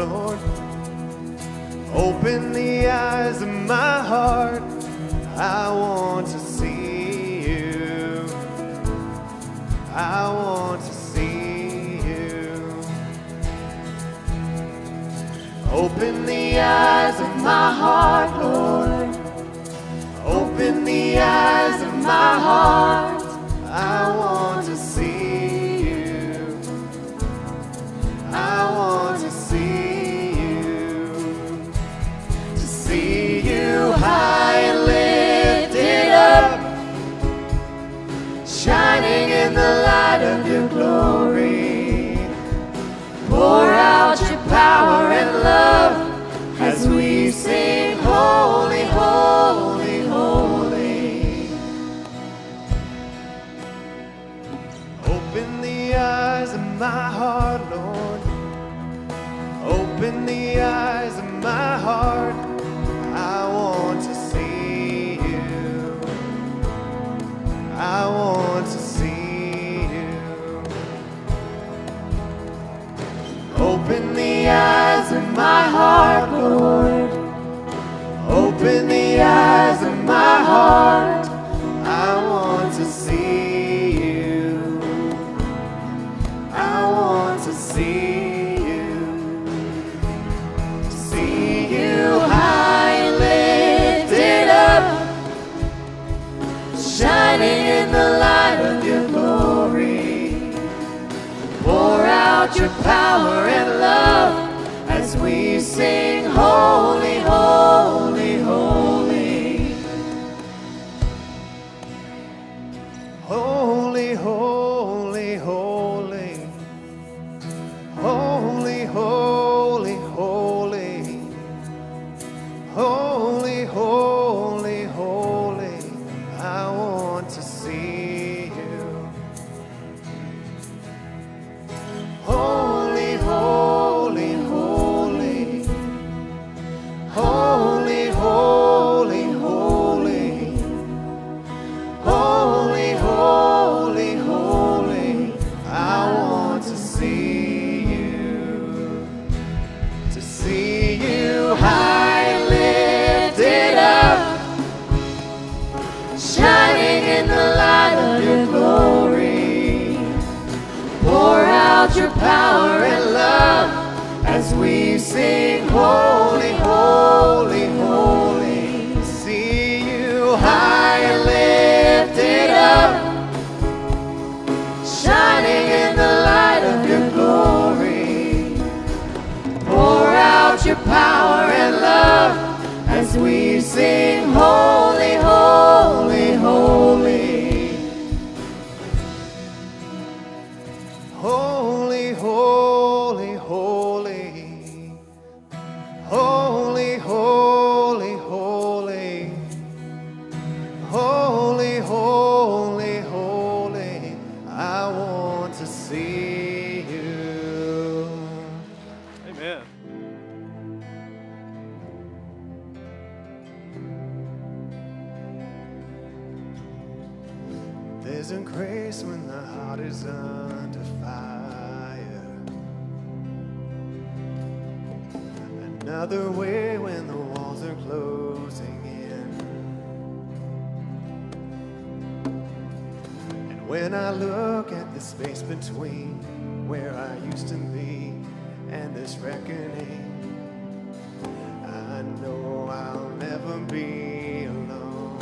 Lord. Open the eyes of my heart. I want to see you. I want to see you. Open the eyes of my heart, Lord. Open the eyes of my heart. I want to see you. I want to see you. To see you high and lifted up, shining in the light of your glory. Pour out your power and love as we sing, holy, holy, holy. Open the eyes of my heart, Lord. Open the eyes of my heart. I want to see you. I want to see you. Open the eyes of my heart, Lord. Open the eyes of my heart. I want to see you. I want to see you. See you high and lifted up, shining in the light of your glory. Pour out your power and love as we sing, holy, holy, holy. Holy, holy, holy. Holy, holy, holy. Holy, holy, holy. I want to see you. Holy, holy, holy. Holy, holy, holy. Holy, holy, holy. I want to see you. To see you high and lifted up, shining in the light of your glory. Pour out your power and love as we sing, holy, holy, holy. See you high and lifted up, shining in the light of your glory. Pour out your power and love as we sing, holy, holy, holy. Holy, holy, holy. Holy, holy, holy. Holy, holy, holy. I want to see you. Amen. There's a grace when the heart is under fire. Another way when the walls are closing in. And when I look at the space between where I used to be and this reckoning, I know I'll never be alone.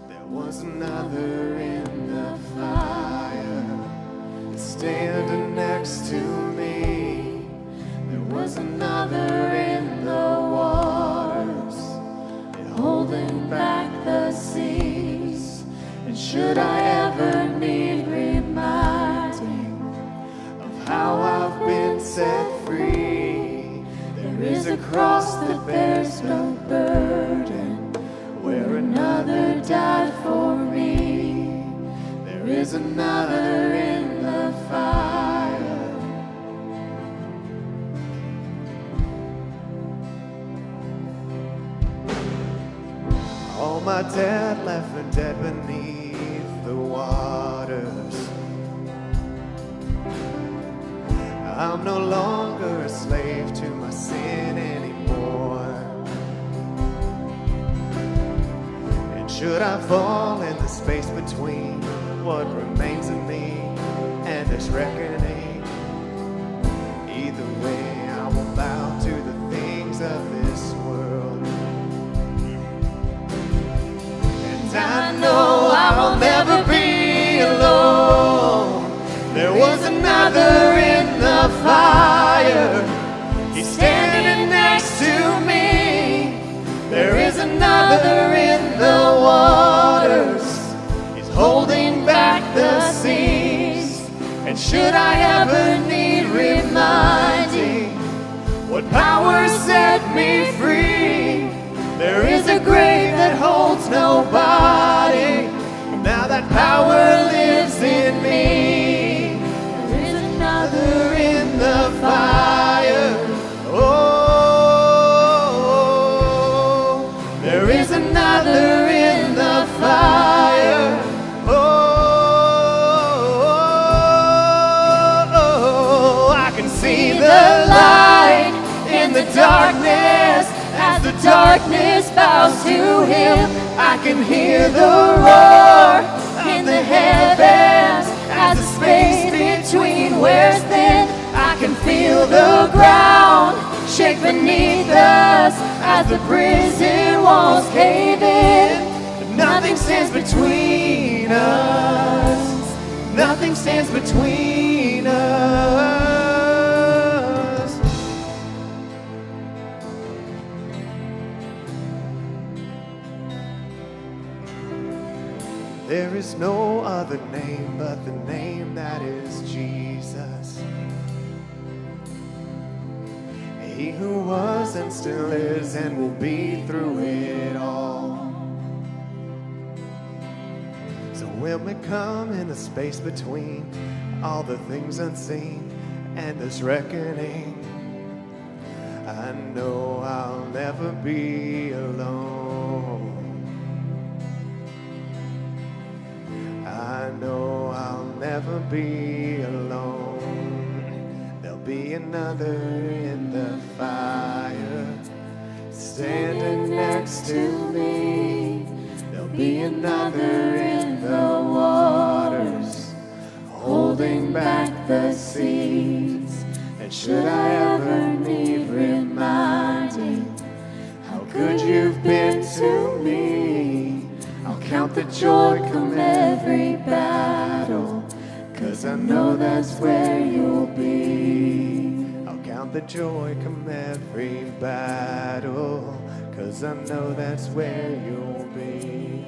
There was another in the fire standing next to me. There was another in the waters and holding back the seas. And should I ever need reminding of how I've been set free, there is a cross that bears no burden, where another died for me. There is another in the fire. All my dead left for dead beneath the waters. I'm no longer a slave to my sin anymore. And should I fall in the space between what remains of me and this reckoning, either way I will bow to the things of this world. And I know I will never be alone. There was another in the fire. He's standing next to me. There is another in the waters. He's holding back the seas. And should I ever need reminding what power set me free, there is a grave that holds nobody. Now that power lives in me. There is another in the fire. Oh, there is another in the fire. Oh, I can see the light in the darkness. As the darkness bows to him, I can hear the roar in the heavens. As the space between wears thin, I can feel the ground shake beneath us as the prison walls cave in. But nothing stands between us. Nothing stands between us. There is no other name but the name that is Jesus. He who was and still is and will be through it all. So when we come in the space between all the things unseen and this reckoning, I know I'll never be alone. I know I'll never be alone. There'll be another in the fire standing next to me. There'll be another in the waters holding back the seas. And should I ever need reminding how good you've been to me, I'll count the joy come every battle, 'cause I know that's where you'll be. I'll count the joy come every battle, 'cause I know that's where you'll be.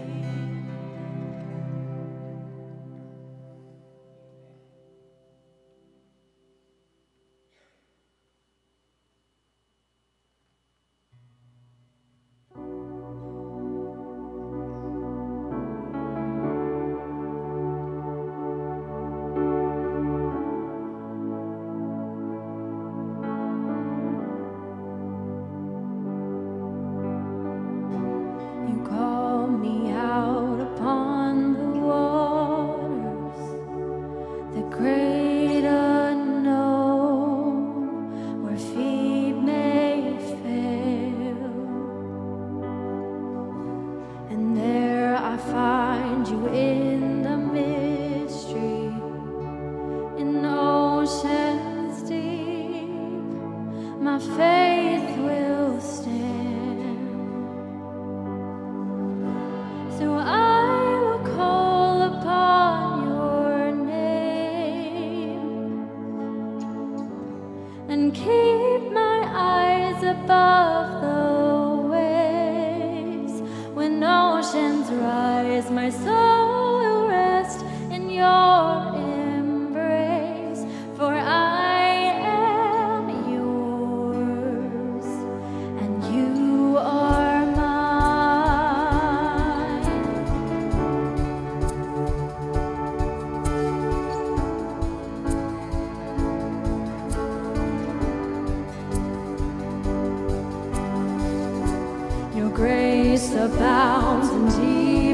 Abounds in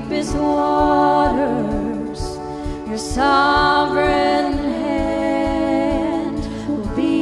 deepest waters, your sovereign hand will be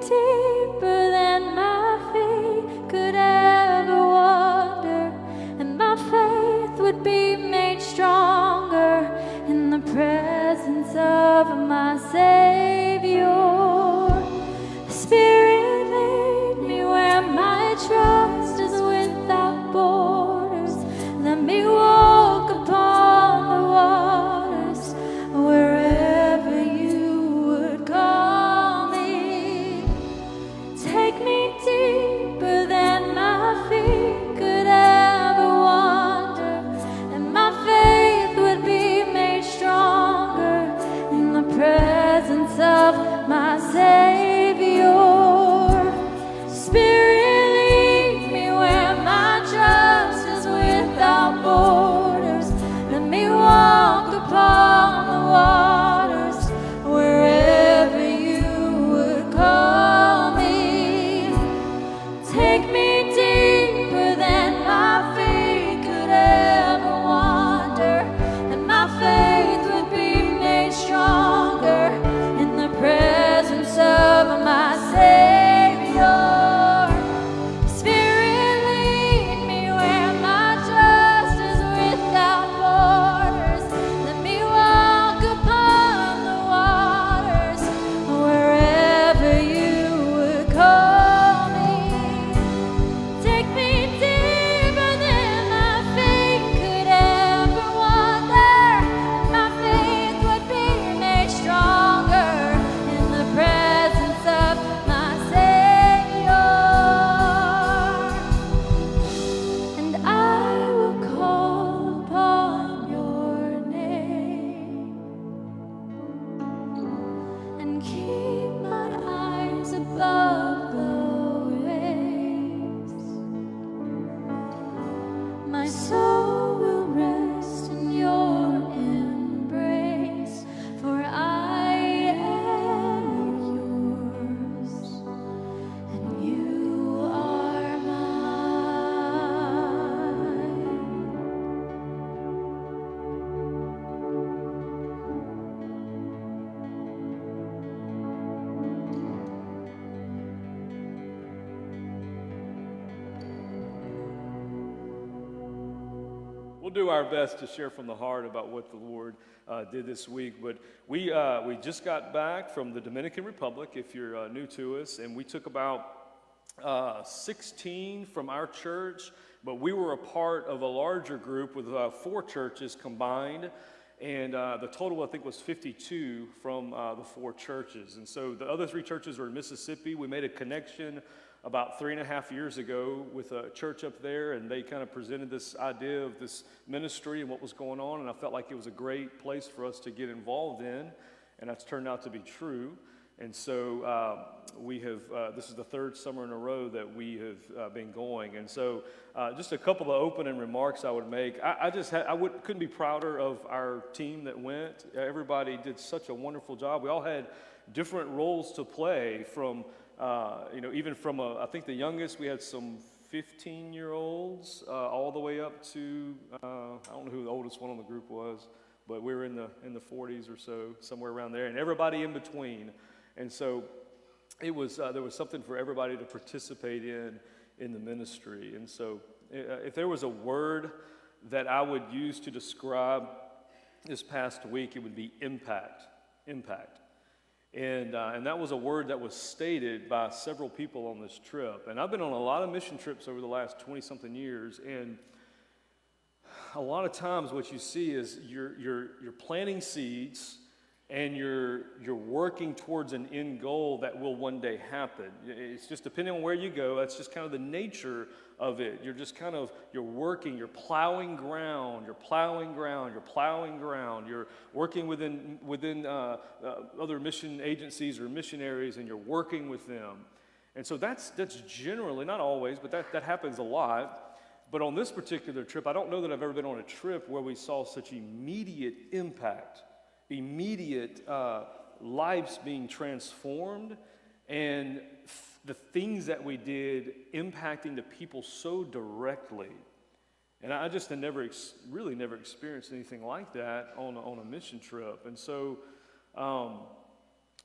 deeper than my feet could ever wander, and my faith would be made stronger in the presence of my Savior. Spirit, lead me where my trust is without borders. Let me walk upon the waters wherever you would call me. Take me deeper than my feet could ever wander, and my faith would be made stronger in the presence of my Savior. Spirit, lead me where my trust is without borders. Let me walk upon the waters wherever you would call me. Take me deeper than my feet could ever wander, and my faith would be made stronger in the presence of my Savior. Spirit, lead me where my trust is without borders. Let me walk upon the waters wherever you would call me. Take me deeper than my feet could ever wander, and my faith would be made stronger in the presence of my Savior. And I will call upon your name and keep my eyes above the waves. My soul will rest in your embrace, for I am yours, and you are mine. We'll do our best to share from the heart about what the Lord did this week. But we just got back from the Dominican Republic, if you're new to us, and we took about 16 from our church, but we were a part of a larger group with 4 churches combined, and the total, I think, was 52 from the 4 churches. And so the other 3 churches were in Mississippi. We made a connection about 3.5 years ago with a church up there, and they kind of presented this idea of this ministry and what was going on, and I felt like it was a great place for us to get involved in, and that's turned out to be true. And so we have, this is the 3rd summer in a row that we have been going. And so just a couple of opening remarks I would make. Couldn't be prouder of our team that went. Everybody did such a wonderful job. We all had different roles to play from, even from, I think the youngest, we had some 15-year-olds all the way up to, I don't know who the oldest one on the group was, but we were in the 40s or so, somewhere around there, and everybody in between. And so it was there was something for everybody to participate in the ministry. And so if there was a word that I would use to describe this past week, it would be impact. Impact. And that was a word that was stated by several people on this trip. And I've been on a lot of mission trips over the last 20-something years, and a lot of times what you see is you're planting seeds, and you're working towards an end goal that will one day happen. It's just depending on where you go. That's just kind of the nature of it. You're just kind of, you're working, you're plowing ground, you're working within other mission agencies or missionaries, and you're working with them. And so that's generally, not always, but that happens a lot. But on this particular trip, I don't know that I've ever been on a trip where we saw such immediate impact, immediate lives being transformed, and the things that we did impacting the people so directly. And I just had never experienced anything like that on a mission trip. And so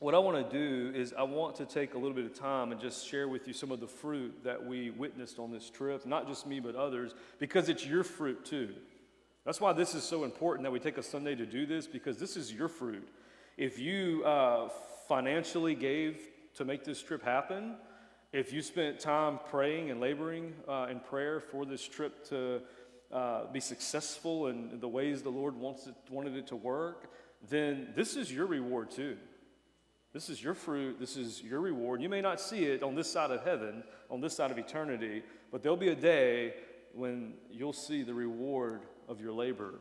what I want to do is I want to take a little bit of time and just share with you some of the fruit that we witnessed on this trip, not just me, but others, because it's your fruit too. That's why this is so important that we take a Sunday to do this, because this is your fruit. If you financially gave to make this trip happen, if you spent time praying and laboring in prayer for this trip to be successful in the ways the Lord wanted it to work, then this is your reward too. This is your fruit. This is your reward. You may not see it on this side of heaven, on this side of eternity, but there'll be a day when you'll see the reward of your labor.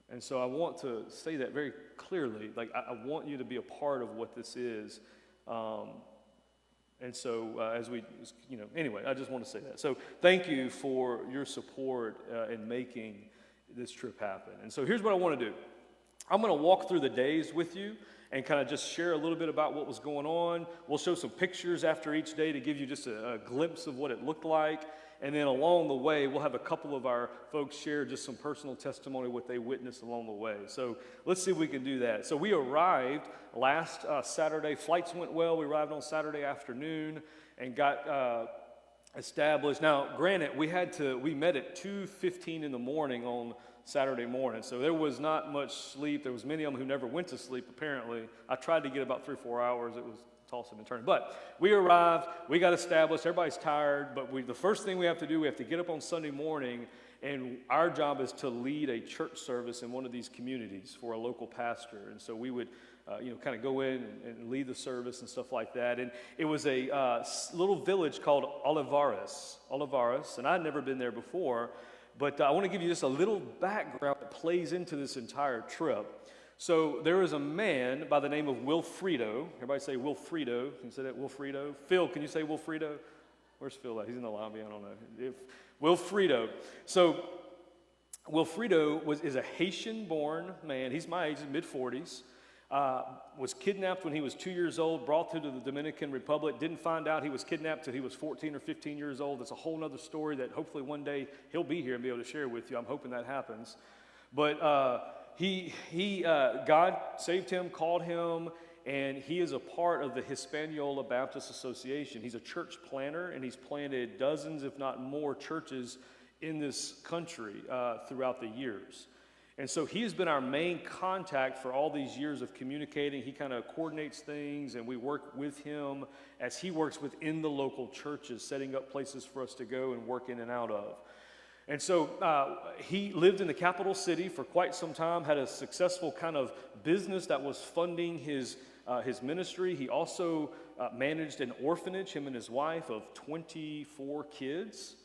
And so I want to say that very clearly. Like, I want you to be a part of what this is. And so as we, anyway, I just want to say that. So thank you for your support in making this trip happen. And so here's what I want to do. I'm going to walk through the days with you and kind of just share a little bit about what was going on. We'll show some pictures after each day to give you just a glimpse of what it looked like. And then along the way, we'll have a couple of our folks share just some personal testimony, what they witnessed along the way. So let's see if we can do that. So we arrived last Saturday. Flights went well. We arrived on Saturday afternoon and got established. Now, granted, we met at 2:15 in the morning on Saturday morning. So there was not much sleep. There was many of them who never went to sleep, apparently. I tried to get about 3 or 4 hours. It was tossing and turning. But we arrived, we got established, everybody's tired, but the first thing we have to do, we have to get up on Sunday morning, and our job is to lead a church service in one of these communities for a local pastor. And so we would kind of go in and lead the service and stuff like that. And it was a little village called Olivares, and I'd never been there before, but I want to give you just a little background that plays into this entire trip. So there is a man by the name of Wilfredo. Everybody say Wilfredo. Can you say that, Wilfredo? Phil, can you say Wilfredo? Where's Phil at? He's in the lobby. I don't know. Wilfredo. So Wilfredo is a Haitian-born man. He's my age, mid-40s. Was kidnapped when he was 2 years old, brought to the Dominican Republic. Didn't find out he was kidnapped until he was 14 or 15 years old. It's a whole other story that hopefully one day he'll be here and be able to share with you. I'm hoping that happens. But God saved him, called him, and he is a part of the Hispaniola Baptist Association. He's a church planner, and he's planted dozens, if not more, churches in this country throughout the years. And so he has been our main contact for all these years of communicating. He kind of coordinates things, and we work with him as he works within the local churches, setting up places for us to go and work in and out of. And so he lived in the capital city for quite some time, had a successful kind of business that was funding his ministry. He also managed an orphanage, him and his wife, of 24 kids.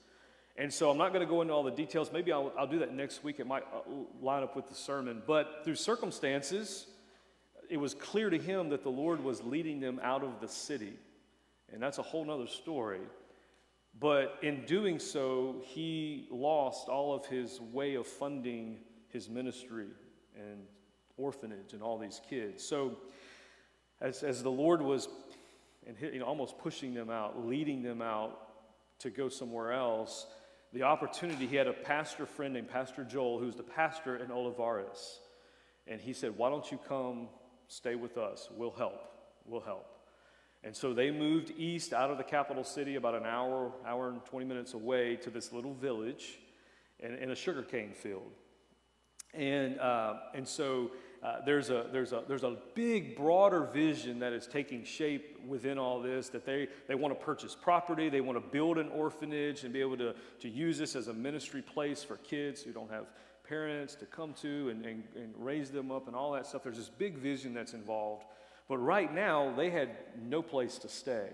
And so I'm not going to go into all the details. Maybe I'll do that next week. It might line up with the sermon. But through circumstances, it was clear to him that the Lord was leading them out of the city. And that's a whole nother story. But in doing so, he lost all of his way of funding his ministry and orphanage and all these kids. So as the Lord was almost pushing them out, leading them out to go somewhere else, the opportunity, he had a pastor friend named Pastor Joel, who's the pastor in Olivares. And he said, why don't you come stay with us? We'll help. And so they moved east out of the capital city about an hour and 20 minutes away to this little village in a sugarcane field. And so there's a big, broader vision that is taking shape within all this, that they want to purchase property, they want to build an orphanage and be able to use this as a ministry place for kids who don't have parents to come to and raise them up and all that stuff. There's this big vision that's involved. But right now, they had no place to stay.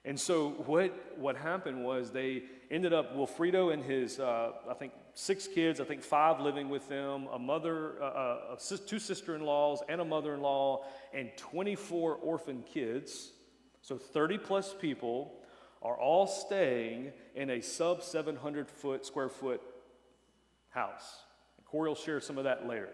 And so what happened was they ended up, Wilfredo and his, 6 kids, 5 living with them, a mother, 2 sister-in-laws and a mother-in-law, and 24 orphan kids. So 30 plus people are all staying in a sub 700 square foot house. Corey will share some of that later.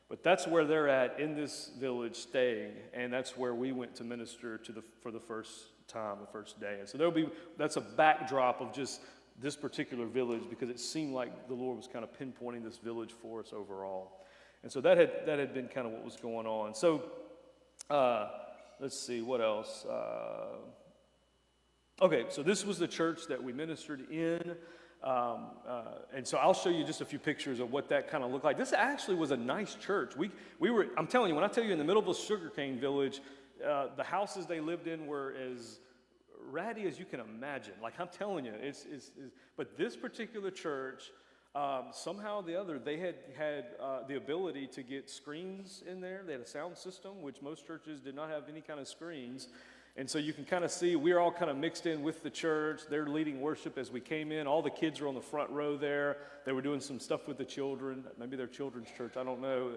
But that's where they're at in this village staying, and that's where we went to minister for the first time, the first day. And so that's a backdrop of just this particular village, because it seemed like the Lord was kind of pinpointing this village for us overall. And so that had been kind of what was going on. So let's see, what else? Okay, so this was the church that we ministered in. And so I'll show you just a few pictures of what that kind of looked like. This actually was a nice church. We were, I'm telling you, when I tell you in the middle of a sugarcane village, the houses they lived in were as ratty as you can imagine. Like, I'm telling you, but this particular church, somehow or the other, they had the ability to get screens in there. They had a sound system, which most churches did not have any kind of screens. And so you can kind of see we're all kind of mixed in with the church. They're leading worship as we came in. All the kids were on the front row there. They were doing some stuff with the children. Maybe they're children's church. I don't know.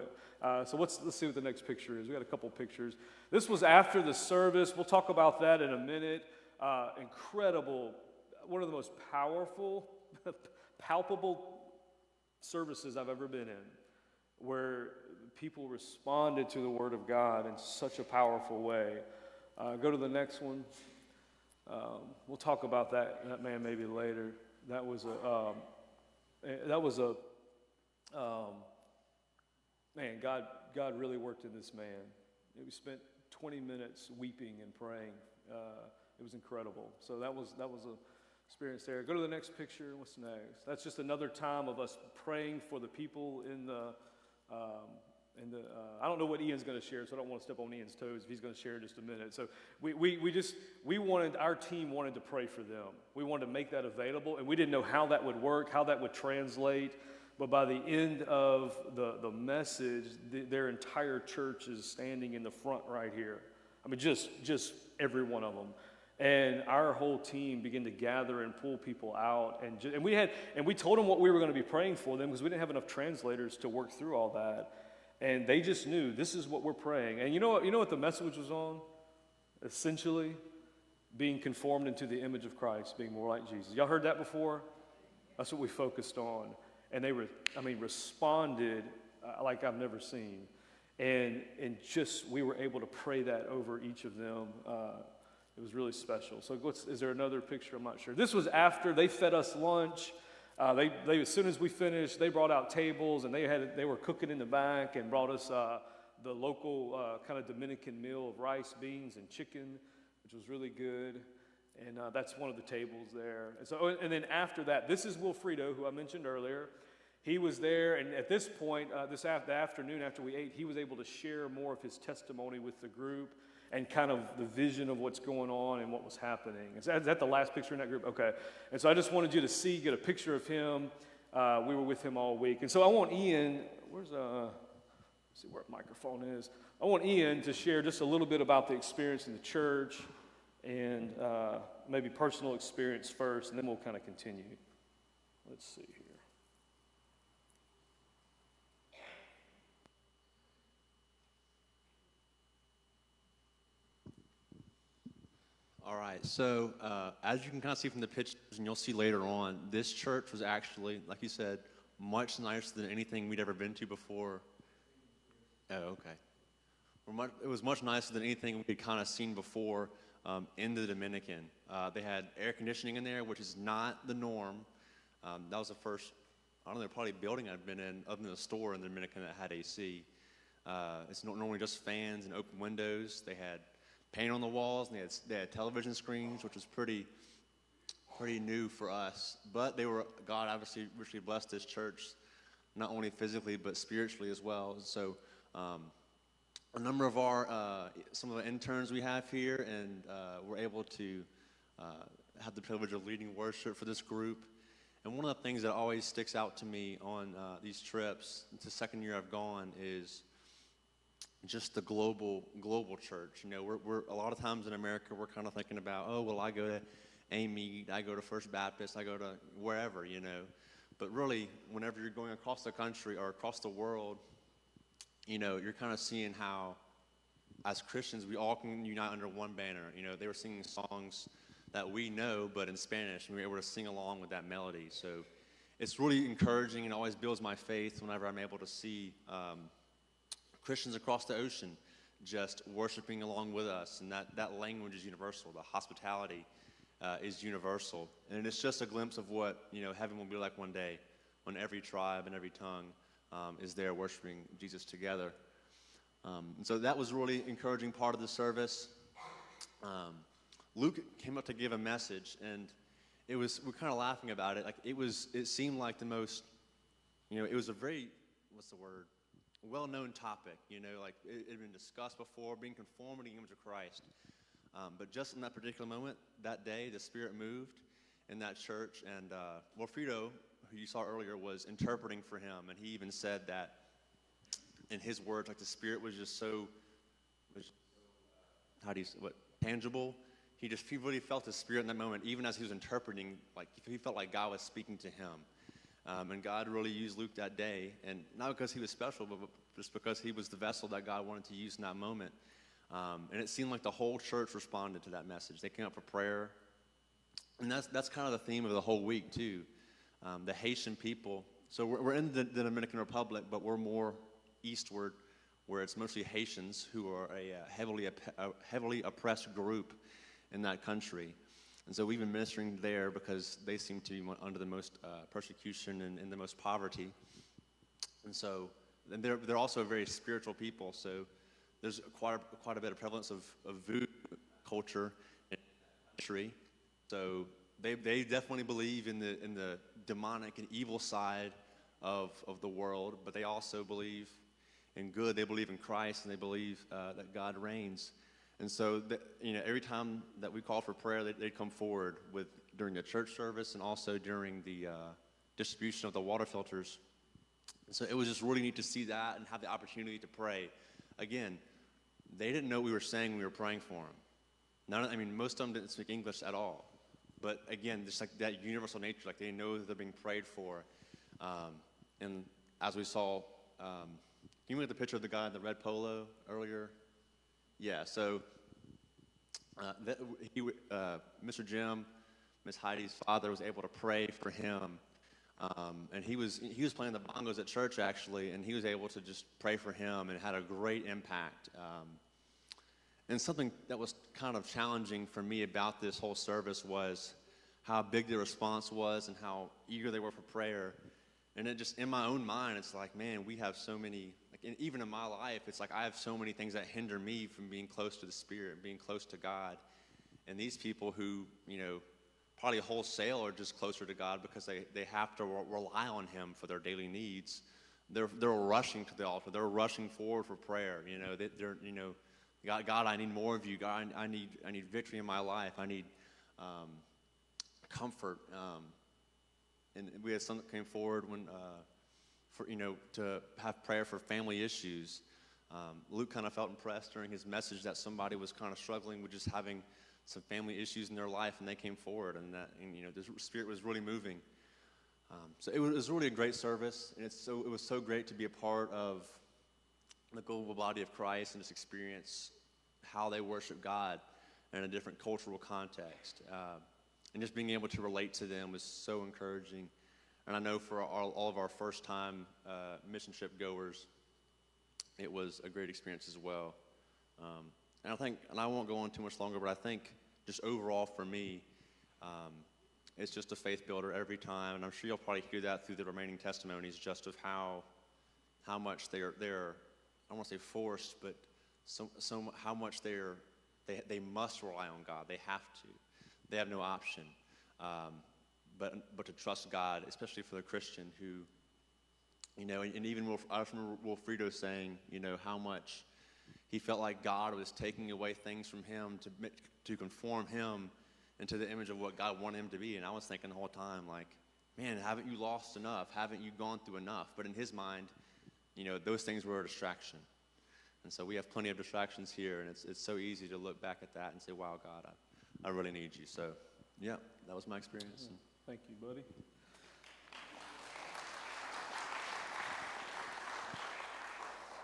So let's see what the next picture is. We got a couple pictures. This was after the service. We'll talk about that in a minute. Incredible. One of the most powerful, palpable services I've ever been in, where people responded to the Word of God in such a powerful way. Go to the next one. We'll talk about that man maybe later. That was a man. God really worked in this man. We spent 20 minutes weeping and praying. It was incredible. So that was a experience there. Go to the next picture. What's next? That's just another time of us praying for the people in the. I don't know what Ian's going to share, so I don't want to step on Ian's toes if he's going to share in just a minute. So our team wanted to pray for them. We wanted to make that available, and we didn't know how that would work, how that would translate. But by the end of the message, their entire church is standing in the front right here. I mean, just every one of them. And our whole team began to gather and pull people out, and we told them what we were going to be praying for them because we didn't have enough translators to work through all that. And they just knew this is what we're praying. And you know what the message was on? Essentially, being conformed into the image of Christ, being more like Jesus. Y'all heard that before? That's what we focused on. And they responded like I've never seen. And just we were able to pray that over each of them. It was really special. So is there another picture? I'm not sure. This was after they fed us lunch. They as soon as we finished, they brought out tables, and they were cooking in the back and brought us the local kind of Dominican meal of rice, beans, and chicken, which was really good. And that's one of the tables there. And then after that, this is Wilfredo, who I mentioned earlier. He was there, and at this point, the afternoon after we ate, he was able to share more of his testimony with the group and kind of the vision of what's going on and what was happening. Is that the last picture in that group? Okay. And so I just wanted you to get a picture of him. We were with him all week. And so I want Ian, let's see where the microphone is. I want Ian to share just a little bit about the experience in the church and maybe personal experience first, and then we'll kind of continue. Let's see here. All right, so as you can kind of see from the pictures, and you'll see later on, this church was actually, like you said, much nicer than anything we'd ever been to before. Oh, okay. It was much nicer than anything we'd kind of seen before in the Dominican. They had air conditioning in there, which is not the norm. That was the first, I don't know, probably building I've been in, other than a store in the Dominican that had AC. It's normally just fans and open windows. They had paint on the walls, and they had television screens, which was pretty new for us. But God obviously richly blessed this church, not only physically but spiritually as well. So a number of some of the interns we have here, and we're able to have the privilege of leading worship for this group. And one of the things that always sticks out to me on these trips, it's the second year I've gone, is just the global church. You know, we're a lot of times in America, we're kind of thinking about, oh, well, I go to Amite, I go to First Baptist, I go to wherever, you know. But really, whenever you're going across the country or across the world, you know, you're kind of seeing how, as Christians, we all can unite under one banner. You know, they were singing songs that we know, but in Spanish, and we were able to sing along with that melody. So it's really encouraging and always builds my faith whenever I'm able to see Christians across the ocean just worshiping along with us, and that language is universal. The hospitality is universal, and it's just a glimpse of what, you know, heaven will be like one day, when every tribe and every tongue is there worshiping Jesus together. And so that was really encouraging part of the service. Luke came up to give a message, and we're kind of laughing about it. Like it seemed like the most, it was a very, what's the word, well-known topic. Like it had been discussed before, being conformed to the image of Christ. But just in that particular moment, that day, the Spirit moved in that church, and Wilfredo, who you saw earlier, was interpreting for him, and he even said that in his words, like the Spirit was just so, tangible. He really felt the Spirit in that moment, even as he was interpreting, like he felt like God was speaking to him. And God really used Luke that day, and not because he was special, but just because he was the vessel that God wanted to use in that moment. And it seemed like the whole church responded to that message. They came up for prayer. And that's kind of the theme of the whole week, too. The Haitian people. So we're in the Dominican Republic, but we're more eastward, where it's mostly Haitians who are a heavily oppressed group in that country. And so we've been ministering there because they seem to be under the most persecution and the most poverty. And so they're also a very spiritual people. So there's quite a bit of prevalence of voodoo culture in the country. So they definitely believe in the demonic and evil side of the world, but they also believe in good. They believe in Christ, and they believe that God reigns. And so, every time that we call for prayer, they'd come forward during the church service and also during the distribution of the water filters. And so it was just really neat to see that and have the opportunity to pray. Again, they didn't know what we were saying when we were praying for them. Most of them didn't speak English at all. But again, just like that universal nature, like they know that they're being prayed for. And as we saw, can you look at the picture of the guy in the red polo earlier? Yeah, so Mr. Jim, Miss Heidi's father, was able to pray for him. And he was playing the bongos at church, actually, and he was able to just pray for him, and it had a great impact. And something that was kind of challenging for me about this whole service was how big the response was and how eager they were for prayer. And it just, in my own mind, it's like, man, we have so many, and even in my life, it's like I have so many things that hinder me from being close to the Spirit, being close to God. And these people who, probably wholesale are just closer to God because they have to rely on Him for their daily needs. They're rushing to the altar. They're rushing forward for prayer. They're God, I need more of you. God, I need victory in my life. I need comfort. And we had some that came forward to have prayer for family issues. Luke kind of felt impressed during his message that somebody was kind of struggling with just having some family issues in their life, and they came forward, and the Spirit was really moving. So it was really a great service, and it was so great to be a part of the global body of Christ and just experience how they worship God in a different cultural context. And just being able to relate to them was so encouraging. And I know for all of our first-time mission trip goers, it was a great experience as well. And I won't go on too much longer, but I think just overall for me, it's just a faith builder every time. And I'm sure you'll probably hear that through the remaining testimonies, just of how much they're I don't want to say forced, but how much they must rely on God. They have to. They have no option. But to trust God, especially for the Christian who, and even I remember Wilfredo saying, how much he felt like God was taking away things from him to conform him into the image of what God wanted him to be. And I was thinking the whole time, like, man, haven't you lost enough? Haven't you gone through enough? But in his mind, those things were a distraction. And so we have plenty of distractions here, and it's so easy to look back at that and say, wow, God, I really need you. So, yeah, that was my experience. Thank you, buddy.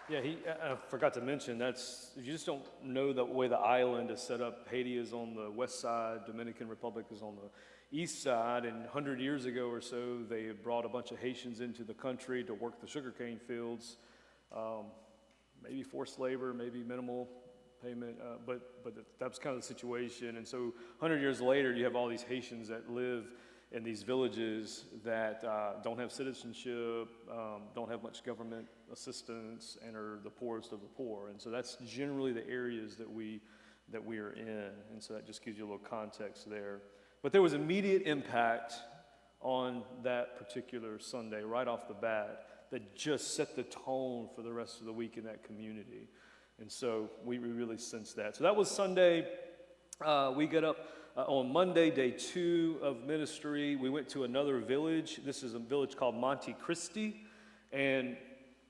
Yeah, I forgot to mention, if you just don't know the way the island is set up, Haiti is on the west side, Dominican Republic is on the east side, and 100 years ago or so, they had brought a bunch of Haitians into the country to work the sugarcane fields, maybe forced labor, maybe minimal payment, but that was kind of the situation. And so 100 years later, you have all these Haitians that live in these villages that don't have citizenship, don't have much government assistance, and are the poorest of the poor. And so that's generally the areas that we that we are in. And so that just gives you a little context there. But there was immediate impact on that particular Sunday right off the bat that just set the tone for the rest of the week in that community. And so we really sensed that. So that was Sunday. We got up on Monday, day 2 of ministry. We went to another village. This is a village called Monte Cristi. And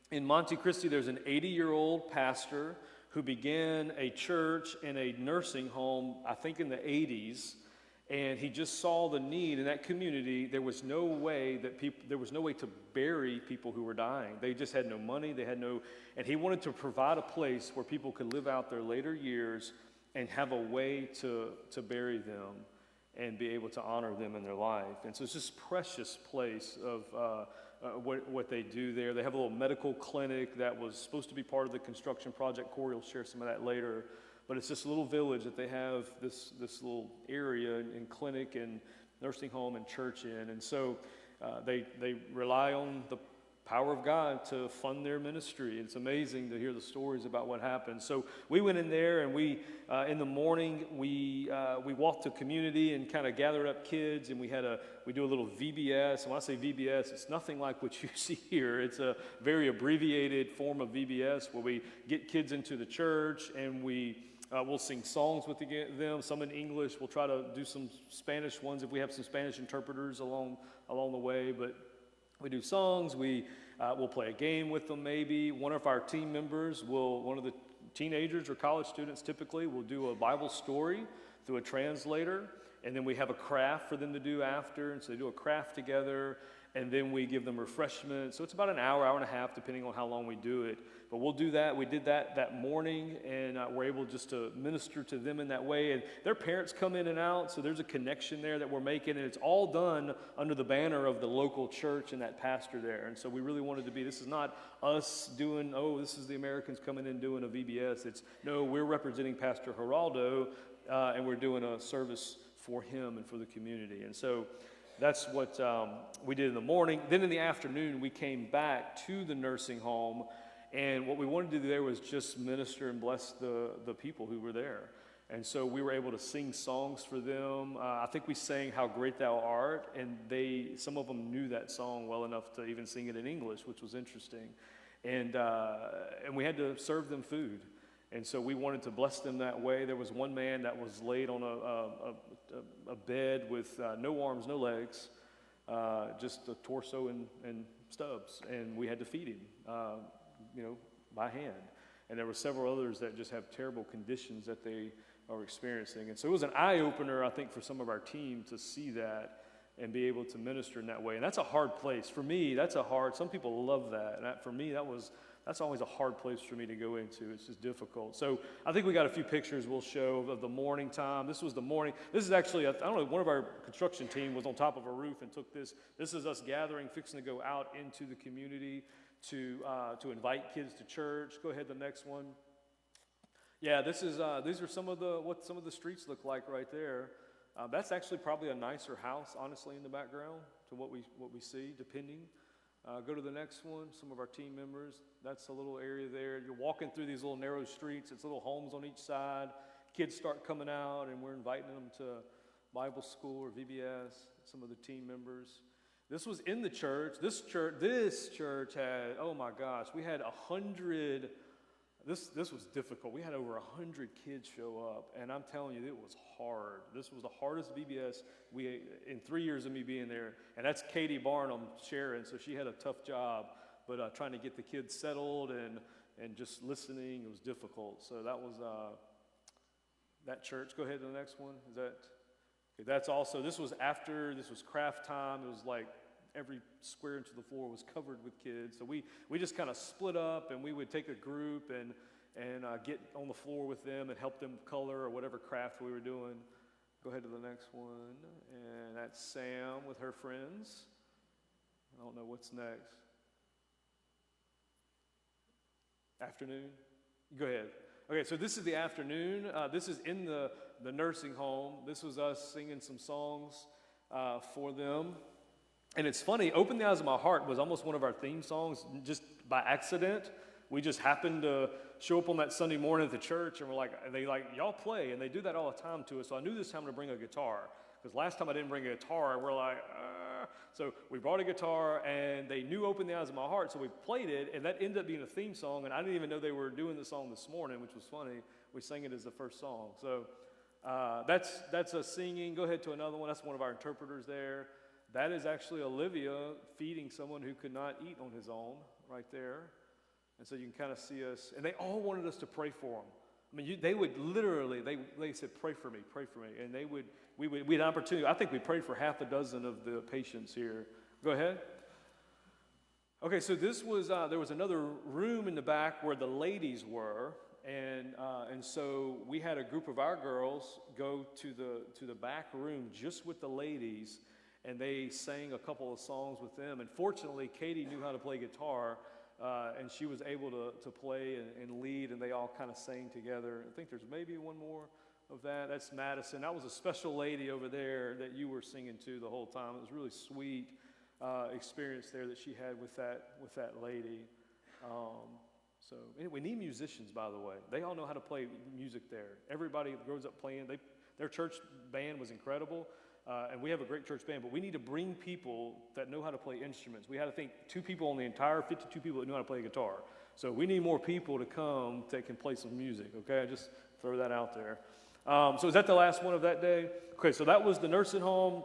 in Monte Cristi, there's an 80-year-old pastor who began a church and a nursing home, I think in the 80s. And he just saw the need in that community. There was no way to bury people who were dying. They just had no money. And he wanted to provide a place where people could live out their later years and have a way to bury them and be able to honor them in their life. And so it's this precious place of what they do there. They have a little medical clinic that was supposed to be part of the construction project. Corey will share some of that later. But it's this little village that they have this little area and clinic and nursing home and church in. And so they rely on the power of God to fund their ministry. It's amazing to hear the stories about what happened. So we went in there, and we in the morning we walked the community and kind of gathered up kids, and we do a little VBS. And when I say VBS, it's nothing like what you see here. It's a very abbreviated form of VBS where we get kids into the church, and we'll sing songs with them, some in English. We'll try to do some Spanish ones if we have some Spanish interpreters along the way. But we do songs. We'll play a game with them maybe. One of our team members one of the teenagers or college students typically will do a Bible story through a translator. And then we have a craft for them to do after. And so they do a craft together. And then we give them refreshments. So it's about an hour and a half, depending on how long we do it. But we'll do that. We did that morning, and we're able just to minister to them in that way. And their parents come in and out, so there's a connection there that we're making. And it's all done under the banner of the local church and that pastor there. And so we really wanted to this is not us doing, this is the Americans coming in doing a VBS. We're representing Pastor Geraldo, and we're doing a service for him and for the community. And so that's what we did in the morning. Then in the afternoon, we came back to the nursing home, and what we wanted to do there was just minister and bless the people who were there. And so we were able to sing songs for them. I think we sang How Great Thou Art, and some of them knew that song well enough to even sing it in English, which was interesting. And we had to serve them food. And so we wanted to bless them that way. There was one man that was laid on a bed with no arms, no legs, just a torso and stubs. And we had to feed him, by hand. And there were several others that just have terrible conditions that they are experiencing. And so it was an eye-opener, I think, for some of our team to see that and be able to minister in that way. And that's a hard place. For me, some people love that. And for me, that's always a hard place for me to go into. It's just difficult. So I think we got a few pictures we'll show of the morning time. This was the morning. This is actually, one of our construction team was on top of a roof and took this. This is us gathering, fixing to go out into the community to invite kids to church. Go ahead, the next one. Yeah, these are some of the streets look like right there. That's actually probably a nicer house, honestly, in the background to what we see, depending. Go to the next one, some of our team members. That's a little area there. You're walking through these little narrow streets. It's little homes on each side. Kids start coming out, and we're inviting them to Bible school or VBS, some of the team members. This was in the church. This church had, oh my gosh, we had 100. This was difficult. We had over 100 kids show up, and I'm telling you, it was hard. This was the hardest VBS in 3 years of me being there, and that's Katie Barnum sharing, so she had a tough job, but trying to get the kids settled and just listening, it was difficult. So that was that church. Go ahead to the next one. Is that okay? That's also, this was craft time. It was like every square inch of the floor was covered with kids. So we just kind of split up, and we would take a group and get on the floor with them and help them color or whatever craft we were doing. Go ahead to the next one. And that's Sam with her friends. I don't know what's next. Afternoon? Go ahead. Okay, so this is the afternoon. This is in the nursing home. This was us singing some songs for them. And it's funny, Open the Eyes of My Heart was almost one of our theme songs just by accident. we just happened to show up on that Sunday morning at the church, and they y'all play, and they do that all the time to us. So I knew this time to bring a guitar, because last time I didn't bring a guitar, and we're like, So we brought a guitar, and they knew "Open the Eyes of My Heart," so we played it, and that ended up being a theme song, and I didn't even know they were doing the song this morning, which was funny. We sang it as the first song. So that's a singing. Go ahead to another one. That's one of our interpreters there. That is actually Olivia feeding someone who could not eat on his own right there. And so you can kind of see us. And they all wanted us to pray for them. I mean, they would literally, they said, pray for me. And we had an opportunity. I think we prayed for half a dozen of the patients here. Go ahead. Okay, so this was, there was another room in the back where the ladies were. And so we had a group of our girls go to the back room just with the ladies, and they sang a couple of songs with them. And fortunately, Katie knew how to play guitar, and she was able to play and lead, and they all kind of sang together. I think there's maybe one more of that. That's Madison. That was a special lady over there that you were singing to the whole time. It was a really sweet experience there that she had with that lady. So anyway, we need musicians, by the way. They all know how to play music there. Everybody grows up playing. Their church band was incredible, and we have a great church band, but we need to bring people that know how to play instruments. We had, I think, 2 people on the entire 52 people that know how to play guitar. So we need more people to come that can play some music, okay? I just throw that out there. So is that the last one of that day? Okay, so that was the nursing home.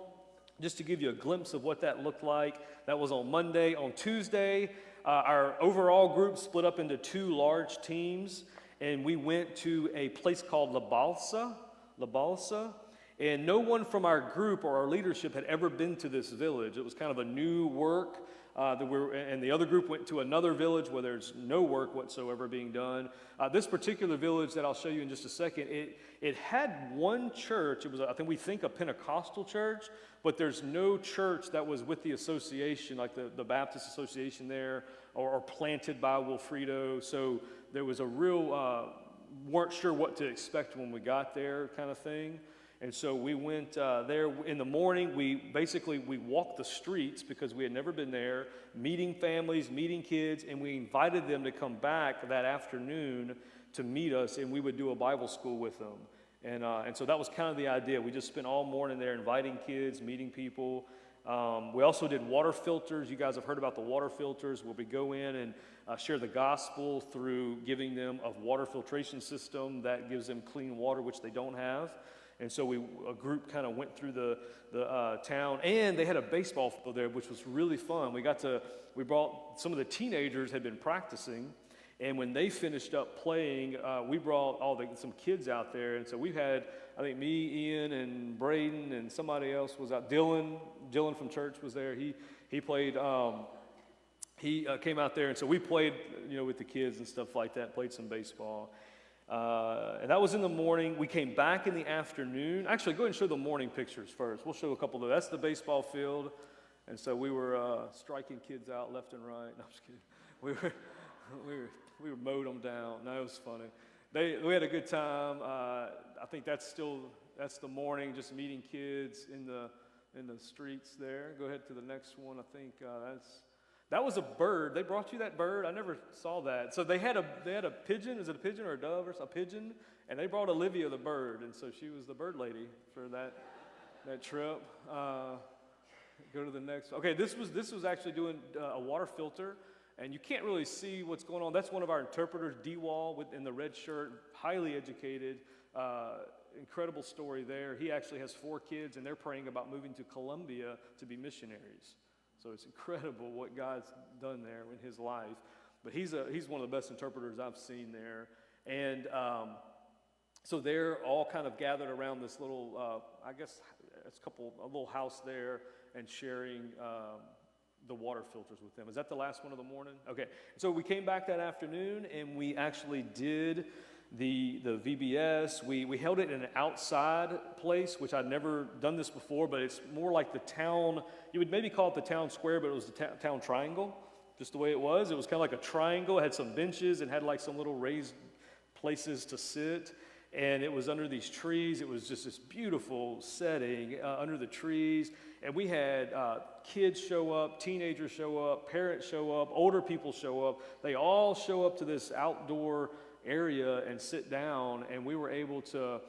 Just to give you a glimpse of what that looked like, that was on Monday. On Tuesday, our overall group split up into 2 large teams, and we went to a place called La Balsa, and no one from our group or our leadership had ever been to this village. It was kind of a new work, and the other group went to another village where there's no work whatsoever being done. This particular village that I'll show you in just a second, it had one church. It was, we think, a Pentecostal church, but there's no church that was with the association, like the Baptist Association there, or planted by Wilfredo. So there was a real, weren't sure what to expect when we got there kind of thing. And so we went there in the morning. We walked the streets because we had never been there, meeting families, meeting kids, and we invited them to come back that afternoon to meet us, and we would do a Bible school with them. And so that was kind of the idea. We just spent all morning there inviting kids, meeting people. We also did water filters. You guys have heard about the water filters, where we go in and share the gospel through giving them a water filtration system that gives them clean water, which they don't have. And so a group kind of went through the town, and they had a baseball field there, which was really fun. We brought some of the teenagers had been practicing, and when they finished up playing, we brought some kids out there. And so we had, I think, me, Ian, and Braden, and somebody else was out. Dylan from church was there. He played. He came out there, and so we played, with the kids and stuff like that. Played some baseball. And that was in the morning. We came back in the afternoon. Actually, go ahead and show the morning pictures first. We'll show a couple of those. That's the baseball field. And so we were striking kids out left and right. No, I'm just kidding. We were mowed them down. No, it was funny. We had a good time. I think that's the morning, just meeting kids in the streets there. Go ahead to the next one. I think that was a bird. They brought you that bird? I never saw that. So they had a pigeon. Is it a pigeon or a dove or a pigeon? And they brought Olivia the bird, and so she was the bird lady for that trip. Go to the next. Okay, this was actually doing a water filter, and you can't really see what's going on. That's one of our interpreters, D-Wall, in the red shirt, highly educated. Incredible story there. He actually has 4 kids, and they're praying about moving to Colombia to be missionaries. So it's incredible what God's done there in his life. But he's one of the best interpreters I've seen there. And so they're all kind of gathered around this little, I guess it's a little house there, and sharing the water filters with them. Is that the last one of the morning? Okay. So we came back that afternoon, and we actually did the VBS. We held it in an outside place, which I'd never done this before, but it's more like the town. You would maybe call it the town square, but it was the town triangle, just the way it was. It was kind of like a triangle. It had some benches and had like some little raised places to sit. and it was under these trees. It was just this beautiful setting under the trees, and we had kids show up, teenagers show up, parents show up, older people show up. They all show up to this outdoor area and sit down, and we were able to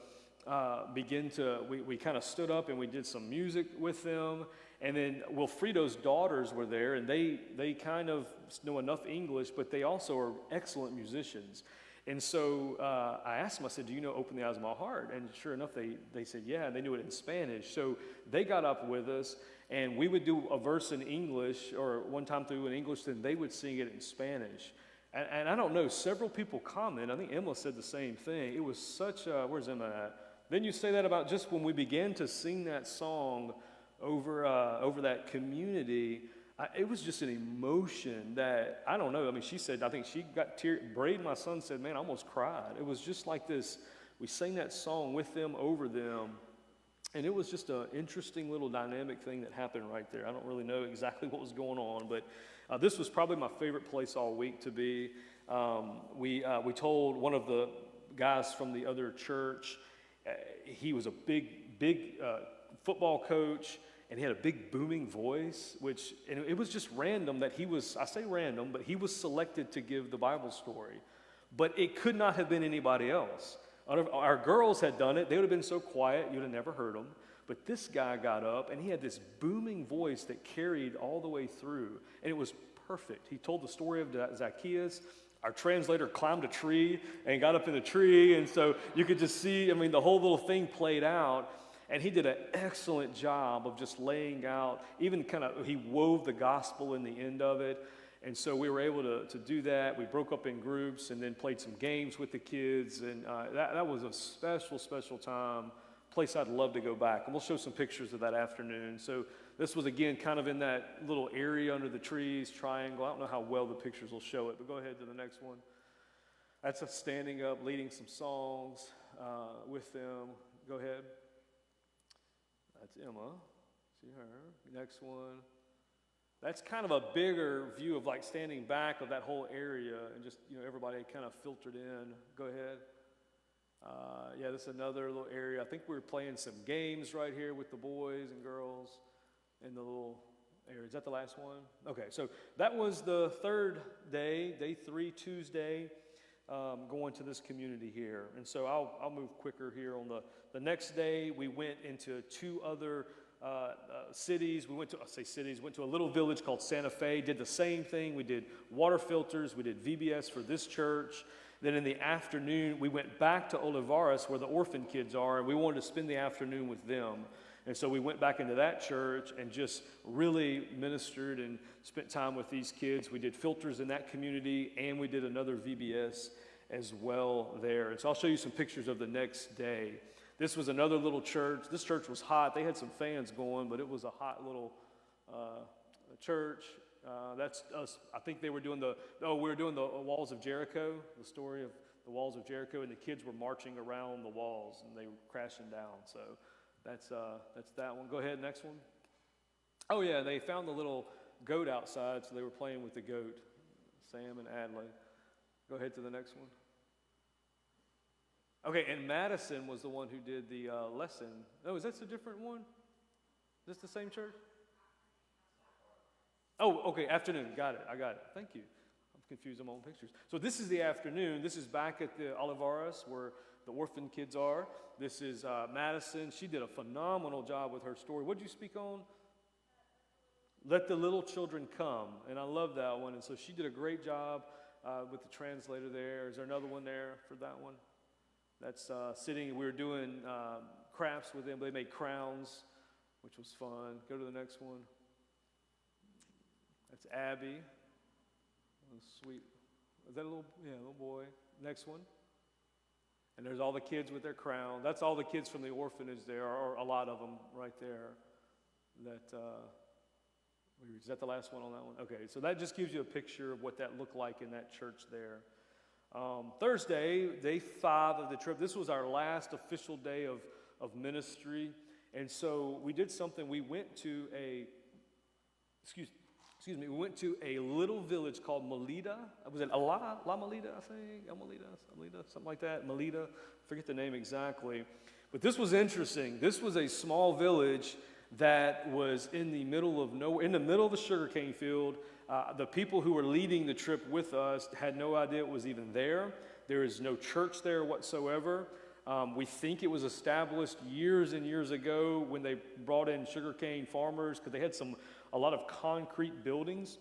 we kind of stood up and we did some music with them. And then Wilfredo's daughters were there, and they kind of know enough English, but they also are excellent musicians. And so I asked them, I said, do you know Open the Eyes of My Heart? And sure enough, they said, yeah, and they knew it in Spanish. So they got up with us, and we would do a verse in English, or one time through in English, then they would sing it in Spanish. And I don't know, several people comment. I think Emma said the same thing. It was such a, where's Emma at? Then you say that about just when we began to sing that song over that community, it was just an emotion that, I don't know, I mean, she said, I think she got Braden, my son, said, man, I almost cried. It was just like this, we sang that song with them, over them, and it was just an interesting little dynamic thing that happened right there. I don't really know exactly what was going on, but this was probably my favorite place all week to be. We told one of the guys from the other church, he was a big football coach, and he had a big booming voice, and it was just random that I say random, but he was selected to give the Bible story. But it could not have been anybody else. Our girls had done it. They would have been so quiet, you'd have never heard them. But this guy got up, and he had this booming voice that carried all the way through, and it was perfect. He told the story of Zacchaeus. Our translator climbed a tree and got up in the tree, and so you could just see, I mean, the whole little thing played out. And he did an excellent job of just laying out, even he wove the gospel in the end of it. And so we were able to do that. We broke up in groups and then played some games with the kids. And that was a special time, place I'd love to go back. And we'll show some pictures of that afternoon. So this was, again, kind of in that little area under the trees, triangle. I don't know how well the pictures will show it, but go ahead to the next one. That's us standing up, leading some songs with them. Go ahead. That's Emma. See her. Next one. That's kind of a bigger view of like standing back of that whole area and just, everybody kind of filtered in. Go ahead. Yeah, this is another little area. I think we were playing some games right here with the boys and girls in the little area. Is that the last one? Okay, so that was the third day, day 3, Tuesday, going to this community here. And so I'll move quicker here. On the next day, we went into 2 other cities. We went to a little village called Santa Fe, did the same thing. We did water filters, we did VBS for this church. Then in the afternoon, we went back to Olivares where the orphan kids are, and we wanted to spend the afternoon with them. And so we went back into that church and just really ministered and spent time with these kids. We did filters in that community, and we did another VBS as well there. And so I'll show you some pictures of the next day. This was another little church. This church was hot. They had some fans going, but it was a hot little church. That's us. I think they were doing we were doing the walls of Jericho, the story of the walls of Jericho, and the kids were marching around the walls, and they were crashing down. So that's that one. Go ahead, next one. Oh yeah, they found the little goat outside, so they were playing with the goat, Sam and Adley. Go ahead to the next one. Okay, and Madison was the one who did the lesson. Oh, is that a different one? Is this the same church? Oh, okay, afternoon. Got it. I got it. Thank you. I'm confused on my own pictures. So this is the afternoon. This is back at the Olivares where the orphan kids are. This is Madison. She did a phenomenal job with her story. What did you speak on? Let the little children come. And I love that one. And so she did a great job with the translator there. Is there another one there for that one? That's sitting. We were doing crafts with them. They made crowns, which was fun. Go to the next one. That's Abby. Sweet. Is that a little boy? Next one. And there's all the kids with their crown. That's all the kids from the orphanage there, or a lot of them right there. Is that the last one on that one? Okay, so that just gives you a picture of what that looked like in that church there. Thursday, day 5 of the trip. This was our last official day of ministry. And so we did something. We went to we went to a little village called Melita. Was it La Melita, I think? El Melita, something like that. Melita, forget the name exactly. But this was interesting. This was a small village that was in the middle of nowhere, in the middle of a sugarcane field. The people who were leading the trip with us had no idea it was even there. There is no church there whatsoever. We think it was established years and years ago when they brought in sugarcane farmers, because they had a lot of concrete buildings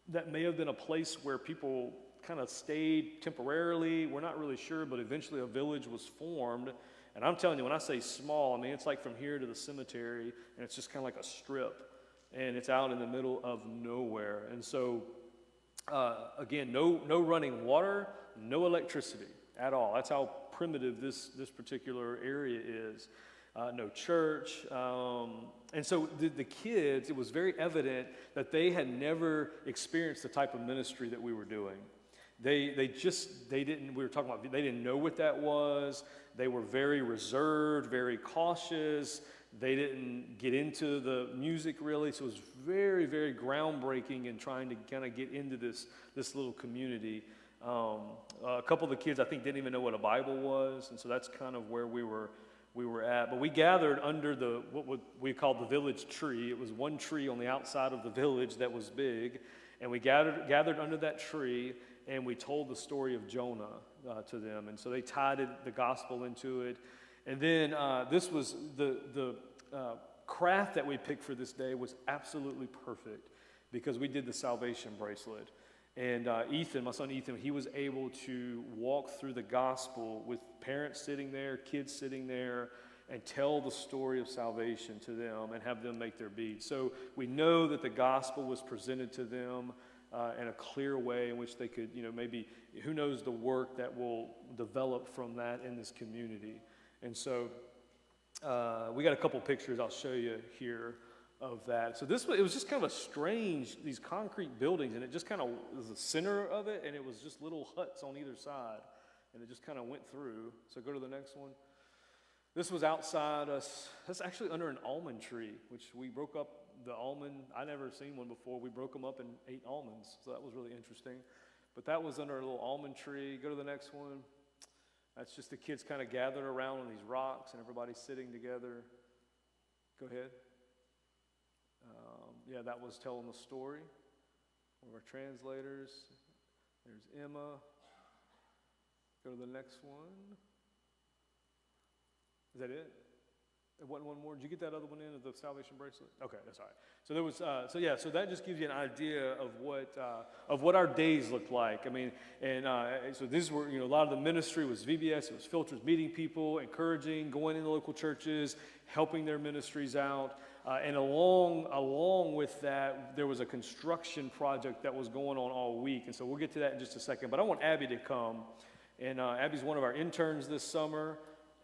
that may have been a place where people kind of stayed temporarily. We're not really sure, but eventually a village was formed. And I'm telling you, when I say small, I mean it's like from here to the cemetery, and it's just kind of like a strip, and it's out in the middle of nowhere. And so, again, no running water, no electricity at all. That's how primitive this particular area is. No church. And so the kids, it was very evident that they had never experienced the type of ministry that we were doing. They didn't know what that was. They were very reserved, very cautious. They didn't get into the music really. So it was very, very groundbreaking in trying to kind of get into this little community. A couple of the kids, I think, didn't even know what a Bible was. And so that's kind of where we were at. But we gathered under what we called the village tree. It was one tree on the outside of the village that was big. And we gathered under that tree, and we told the story of Jonah to them. And so they tied the gospel into it. And then this was the craft that we picked for this day was absolutely perfect, because we did the salvation bracelet. And Ethan, my son Ethan, he was able to walk through the gospel with parents sitting there, kids sitting there, and tell the story of salvation to them and have them make their beads. So we know that the gospel was presented to them in a clear way in which they could, maybe, who knows the work that will develop from that in this community. And so we got a couple pictures I'll show you here of that. So it was just kind of a strange, these concrete buildings, and it just kind of was the center of it, and it was just little huts on either side, and it just kind of went through. So go to the next one. This was outside us. That's actually under an almond tree, which we broke up the almond. I never seen one before. We broke them up and ate almonds, so that was really interesting. But that was under a little almond tree. Go to the next one. That's just the kids kind of gathered around on these rocks, and everybody sitting together. Go ahead. That was telling the story. One of our translators. There's Emma. Go to the next one. Is that it? There wasn't one more. Did you get that other one in of the salvation bracelet? Okay, that's all right. So there was. So that just gives you an idea of what our days looked like. I mean, and so these were, a lot of the ministry was VBS. It was filters, meeting people, encouraging, going into local churches, helping their ministries out. And along with that, there was a construction project that was going on all week. And so we'll get to that in just a second. But I want Abby to come. And Abby's one of our interns this summer.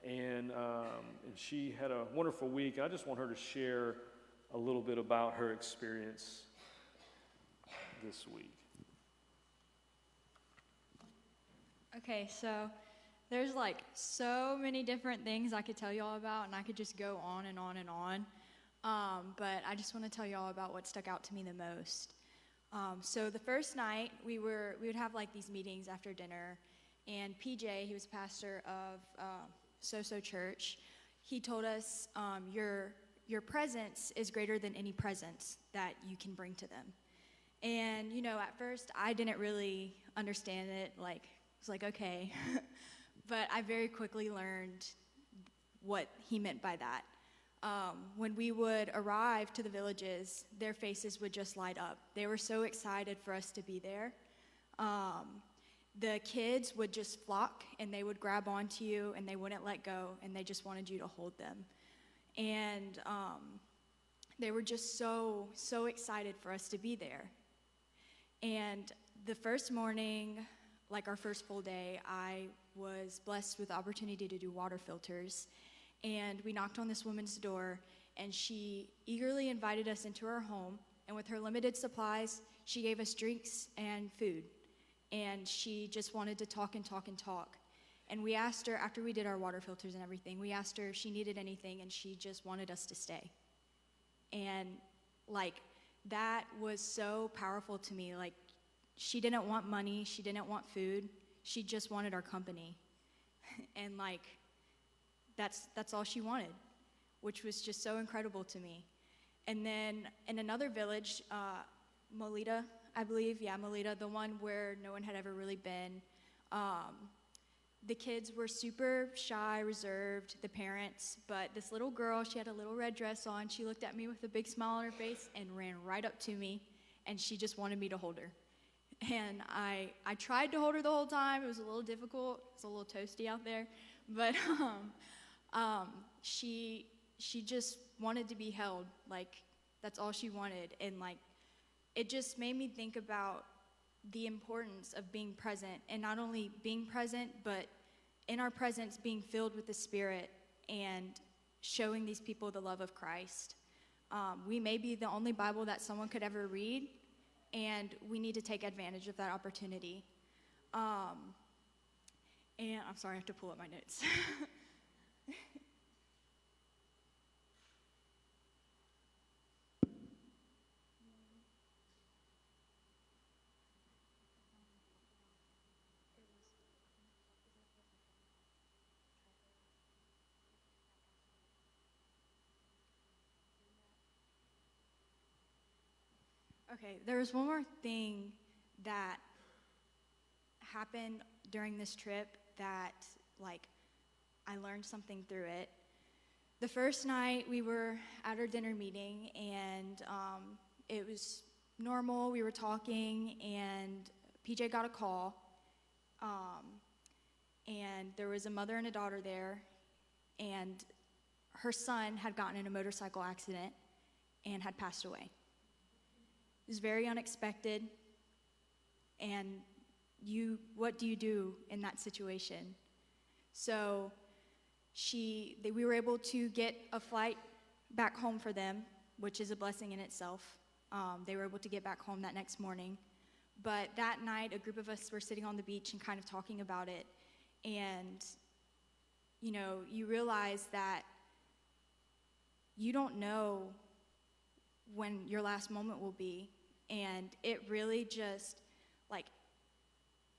And she had a wonderful week. And I just want her to share a little bit about her experience this week. Okay, so there's so many different things I could tell y'all about, and I could just go on and on and on. But I just want to tell y'all about what stuck out to me the most. So the first night, we would have these meetings after dinner, and PJ, he was pastor of So Church, he told us your presence is greater than any presence that you can bring to them. And at first I didn't really understand it. I was like, okay, but I very quickly learned what he meant by that. When we would arrive to the villages, their faces would just light up. They were so excited for us to be there. The kids would just flock, and they would grab onto you, and they wouldn't let go, and they just wanted you to hold them. And they were just so excited for us to be there. And the first morning, our first full day, I was blessed with the opportunity to do water filters. And we knocked on this woman's door, and she eagerly invited us into her home. And with her limited supplies, she gave us drinks and food. And she just wanted to talk and talk and talk. And we asked her, after we did our water filters and everything, we asked her if she needed anything, and she just wanted us to stay. And that was so powerful to me. Like, she didn't want money, she didn't want food, she just wanted our company. And like, that's all she wanted, which was just so incredible to me. And then in another village, Molita, I believe, yeah, Molita, the one where no one had ever really been, the kids were super shy, reserved, the parents, but this little girl, she had a little red dress on. She looked at me with a big smile on her face and ran right up to me, and she just wanted me to hold her. And I tried to hold her the whole time. It was a little difficult. It's a little toasty out there. But she just wanted to be held. Like, that's all she wanted. And, like, it just made me think about the importance of being present, and not only being present, but in our presence being filled with the Spirit and showing these people the love of Christ. We may be the only Bible that someone could ever read, and we need to take advantage of that opportunity. And I'm sorry, I have to pull up my notes. Okay, there was one more thing that happened during this trip that, like, I learned something through it. The first night we were at our dinner meeting, and it was normal. We were talking, and PJ got a call, and there was a mother and a daughter there, and her son had gotten in a motorcycle accident and had passed away. It was very unexpected, and what do you do in that situation? So we were able to get a flight back home for them, which is a blessing in itself. They were able to get back home that next morning. But that night, a group of us were sitting on the beach and kind of talking about it, and you realize that you don't know when your last moment will be. And it really just, like,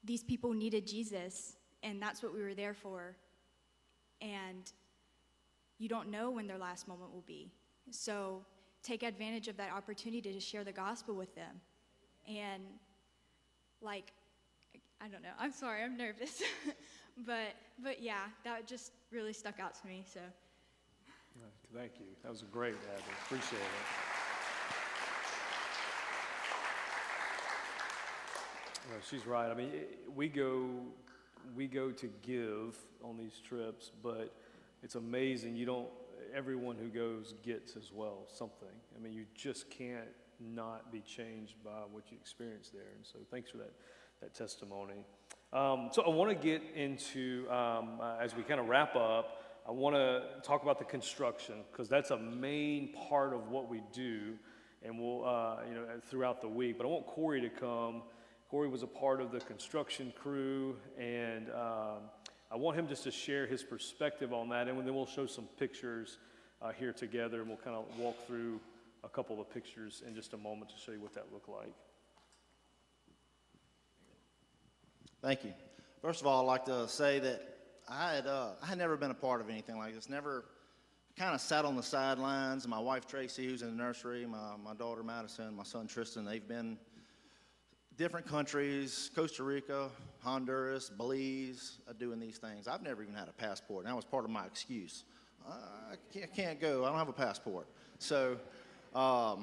these people needed Jesus, and that's what we were there for. And you don't know when their last moment will be. So take advantage of that opportunity to share the gospel with them. And, like, I don't know. I'm sorry, I'm nervous. but yeah, that just really stuck out to me, so. Thank you. That was a great, Abby. Appreciate it. Well, she's right. I mean, we go to give on these trips, but it's amazing. Everyone who goes gets as well something. I mean, you just can't not be changed by what you experience there. And so thanks for that testimony. So I want to get into, as we kind of wrap up, I want to talk about the construction, because that's a main part of what we do, and we'll, throughout the week. But I want Corey to come. Corey was a part of the construction crew, and I want him just to share his perspective on that, and then we'll show some pictures here together, and we'll kind of walk through a couple of pictures in just a moment to show you what that looked like. Thank you. First of all, I'd like to say that I had never been a part of anything like this. Never kind of sat on the sidelines. My wife Tracy, who's in the nursery, my daughter Madison, my son Tristan, they've been different countries, Costa Rica, Honduras, Belize, doing these things. I've never even had a passport, and that was part of my excuse. I can't go. I don't have a passport. So I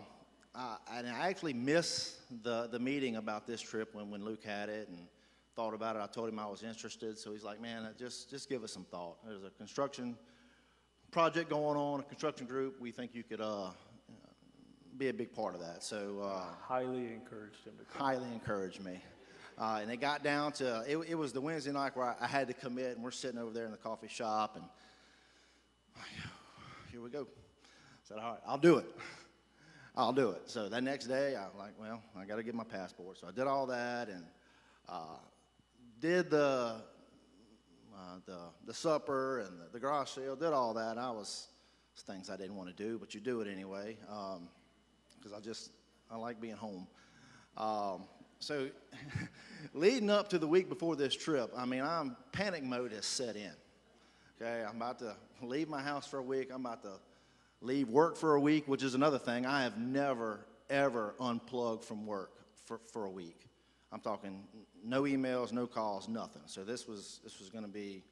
actually missed the meeting about this trip when Luke had it and thought about it. I told him I was interested, so he's like, man, just give us some thought. There's a construction project going on, a construction group. We think you could be a big part of that. So Highly encouraged him to come. highly encouraged me. And it got down to, it was the Wednesday night where I had to commit, and we're sitting over there in the coffee shop, and here we go. I said, all right, I'll do it. So that next day, I was like, well, I got to get my passport. So I did all that, and did the supper and the garage sale, did all that. It's things I didn't want to do, but you do it anyway, because I like being home. So leading up to the week before this trip, I mean, panic mode has set in. Okay, I'm about to leave my house for a week. I'm about to leave work for a week, which is another thing. I have never, ever unplugged from work for a week. I'm talking no emails, no calls, nothing. So this was going to be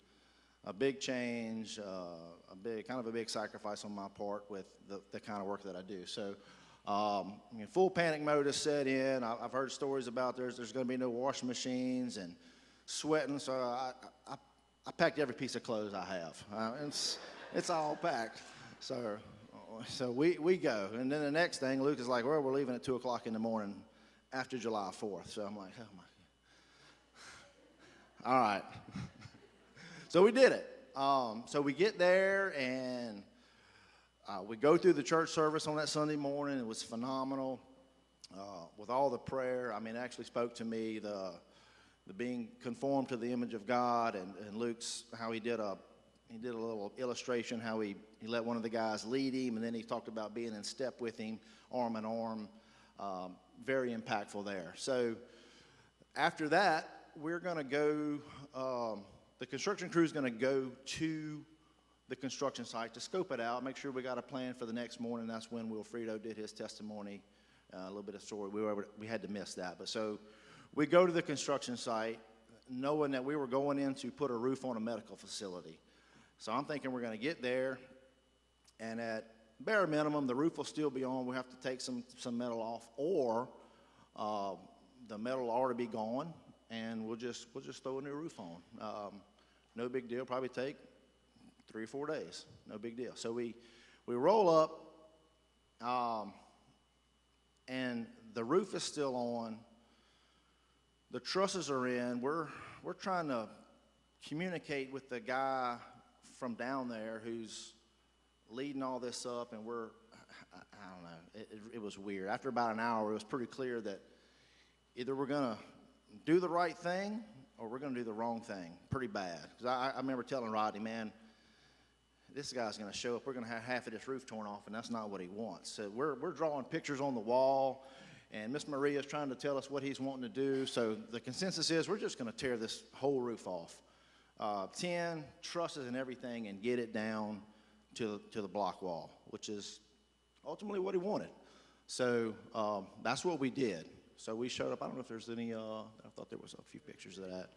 a big change, kind of a big sacrifice on my part with the kind of work that I do. So full panic mode is set in. I've heard stories about there's going to be no washing machines and sweating. So I packed every piece of clothes I have. It's all packed. So we go. And then the next thing, Luke is like, well, we're leaving at 2 o'clock in the morning after July 4th. So I'm like, oh my God. All right. So we did it. So we get there and we go through the church service on that Sunday morning. It was phenomenal with all the prayer. I mean, it actually spoke to me, the being conformed to the image of God, and Luke's, how he did a little illustration, how he let one of the guys lead him, and then he talked about being in step with him, arm in arm. Very impactful there. So after that, we're going to go, the construction crew is going to go to the construction site to scope it out, make sure we got a plan for the next morning. That's when Wilfredo did his testimony, a little bit of story. We had to miss that. But so we go to the construction site knowing that we were going in to put a roof on a medical facility. So I'm thinking we're going to get there, and at bare minimum, the roof will still be on. We have to take some metal off, or the metal will already be gone, and we'll just throw a new roof on. No big deal. Probably take 3 or 4 days. No big deal. So we roll up, and the roof is still on. The trusses are in. We're trying to communicate with the guy from down there who's leading all this up, and I don't know. It was weird. After about an hour, it was pretty clear that either we're going to do the right thing or we're going to do the wrong thing pretty bad. Because I remember telling Rodney, man, this guy's going to show up. We're going to have half of this roof torn off, and that's not what he wants. So we're drawing pictures on the wall, and Miss Maria's trying to tell us what he's wanting to do. So the consensus is we're just going to tear this whole roof off. 10 trusses and everything, and get it down to the block wall, which is ultimately what he wanted. So that's what we did. So we showed up. I don't know if there's any, I thought there was a few pictures of that.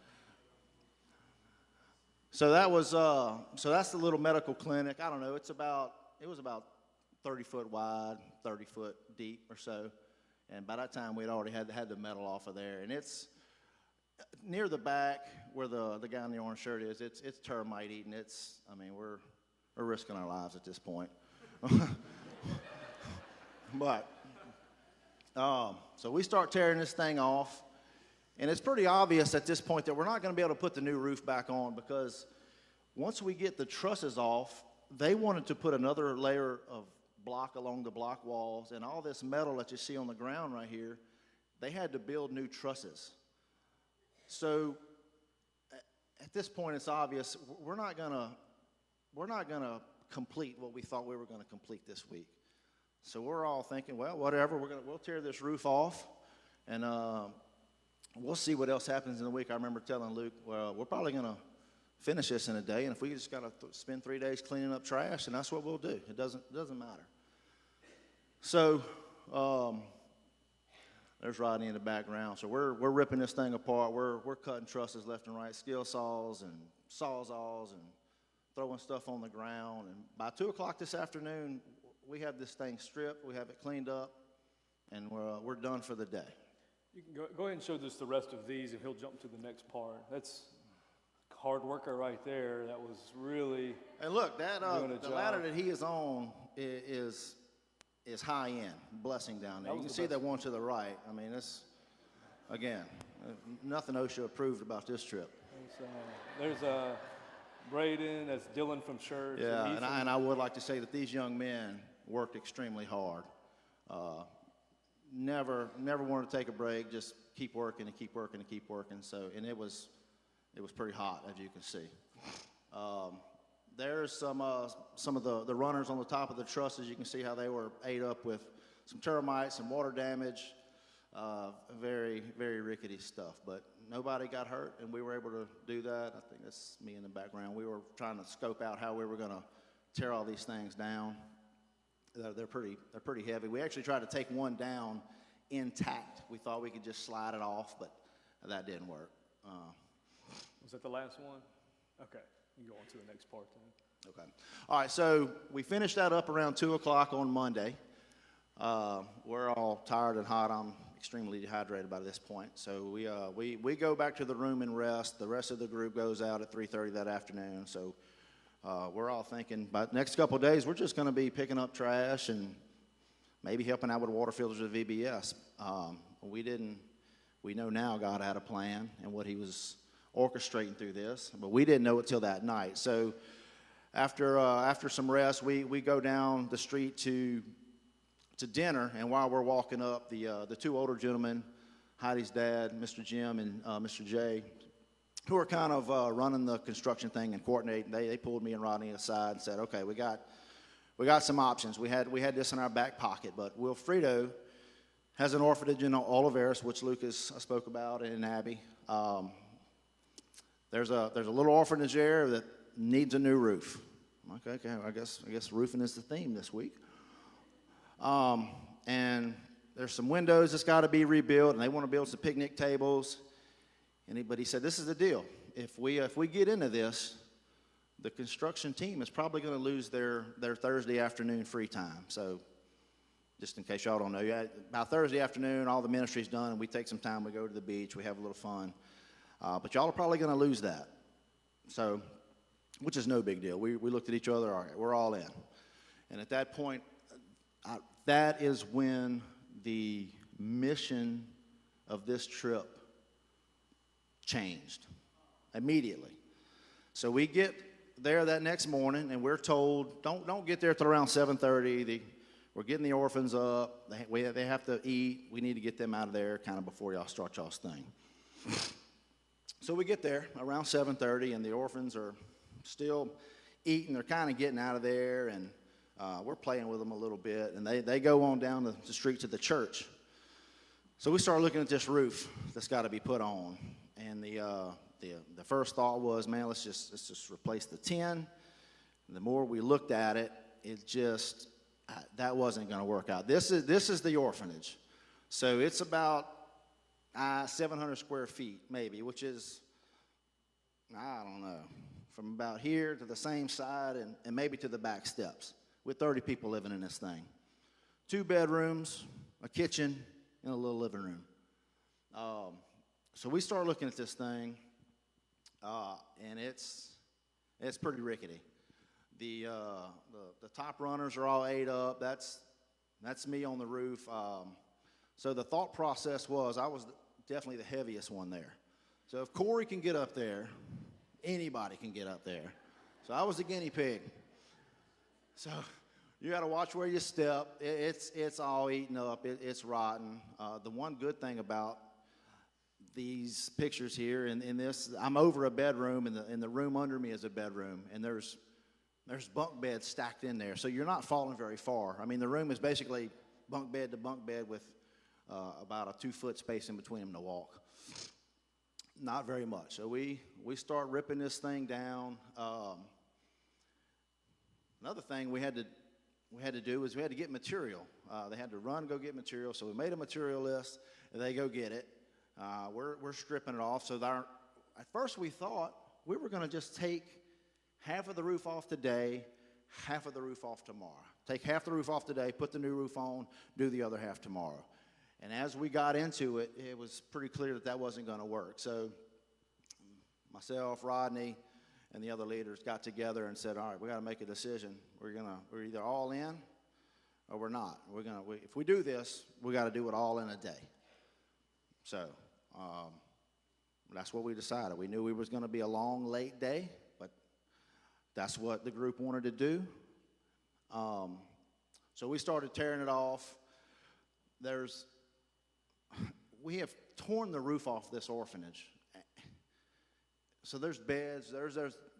So that's the little medical clinic. I don't know, it was about 30 foot wide, 30 foot deep or so. And by that time, we'd already had the metal off of there. And it's near the back where the guy in the orange shirt is. It's termite eating. We're risking our lives at this point. But so we start tearing this thing off, and it's pretty obvious at this point that we're not going to be able to put the new roof back on, because once we get the trusses off, they wanted to put another layer of block along the block walls, and all this metal that you see on the ground right here, they had to build new trusses. So at this point, it's obvious we're not gonna complete what we thought we were going to complete this week. So we're all thinking, well, whatever, we'll tear this roof off, and we'll see what else happens in the week. I remember telling Luke, well, we're probably going to finish this in a day, and if we just got to spend 3 days cleaning up trash, and that's what we'll do. It doesn't matter. So there's Rodney in the background. So we're ripping this thing apart. We're cutting trusses left and right, skill saws and sawzalls, and throwing stuff on the ground. And by 2 o'clock this afternoon, we have this thing stripped, we have it cleaned up, and we're done for the day. You can go ahead and show us the rest of these, and he'll jump to the next part. That's hard worker right there. That was really. And look, the ladder that he is on is high end, blessing down there. You can see that one to the right. I mean, it's, again, nothing OSHA approved about this trip. There's Braden, that's Dylan from church. Yeah, and I would like to say that these young men worked extremely hard. Never wanted to take a break, just keep working and keep working and keep working. So, and it was pretty hot, as you can see. There's some of the runners on the top of the trusses. You can see how they were ate up with termites, some water damage, very, very rickety stuff. But nobody got hurt, and we were able to do that. I think that's me in the background. We were trying to scope out how we were going to tear all these things down. They're pretty heavy. We actually tried to take one down intact. We thought we could just slide it off, but that didn't work. Was that the last one? Okay, you can go on to the next part then. Okay. All right, so we finished that up around 2 o'clock on Monday. We're all tired and hot. I'm extremely dehydrated by this point. So we go back to the room and rest. The rest of the group goes out at 3:30 that afternoon. So we're all thinking by the next couple of days, we're just going to be picking up trash and maybe helping out with water filters at VBS. We know now God had a plan and what he was orchestrating through this, but we didn't know it till that night. So after some rest, we go down the street to dinner, and while we're walking up, the two older gentlemen, Heidi's dad, Mr. Jim, and Mr. Jay, who are kind of running the construction thing and coordinating, they pulled me and Rodney aside and said, okay, we got some options. We had this in our back pocket, but Wilfredo has an orphanage in Oliveris, which Lucas spoke about, and in Abbey. There's a little orphanage there that needs a new roof. Okay, I guess roofing is the theme this week. And there's some windows that's got to be rebuilt, and they want to build some picnic tables. But he said, this is the deal. If we get into this, the construction team is probably going to lose their Thursday afternoon free time. So just in case y'all don't know, about Thursday afternoon, all the ministry's done, and we take some time, we go to the beach, we have a little fun. But y'all are probably going to lose that. So, which is no big deal. We looked at each other, all right, we're all in. And at that point, that is when the mission of this trip changed immediately. So we get there that next morning, and we're told, don't get there till around 7:30. We're getting the orphans up. They have to eat. We need to get them out of there kind of before y'all start y'all's thing. So we get there around 7:30, and the orphans are still eating. They're kind of getting out of there, and we're playing with them a little bit. And they go on down the street to the church. So we start looking at this roof that's got to be put on. And the first thought was, man, let's just replace the tin. And the more we looked at it, it just that wasn't going to work out. This is the orphanage, so it's about 700 square feet maybe, which is, I don't know, from about here to the same side and maybe to the back steps, with 30 people living in this thing. 2 bedrooms, a kitchen, and a little living room. So we start looking at this thing, and it's pretty rickety. The top runners are all ate up. That's me on the roof. So the thought process was I was definitely the heaviest one there. So if Corey can get up there, anybody can get up there. So I was the guinea pig. So you got to watch where you step. It's all eaten up. It's rotten. The one good thing about these pictures here in this, I'm over a bedroom, and the room under me is a bedroom, and there's bunk beds stacked in there, so you're not falling very far. I mean, the room is basically bunk bed to bunk bed with about a 2-foot space in between them to walk. Not very much. So we start ripping this thing down. Another thing we had to do was we had to get material. They had to run, go get material. So we made a material list, and they go get it. We're stripping it off. So at first we thought we were going to just take half of the roof off today, half of the roof off tomorrow. Take half the roof off today, put the new roof on, do the other half tomorrow. And as we got into it, it was pretty clear that wasn't going to work. So myself, Rodney, and the other leaders got together and said, all right, we got to make a decision. We're either all in or we're not. If we do this, we got to do it all in a day. So that's what we decided. We knew it was going to be a long, late day, but that's what the group wanted to do. So we started tearing it off. We have torn the roof off this orphanage. So there's beds,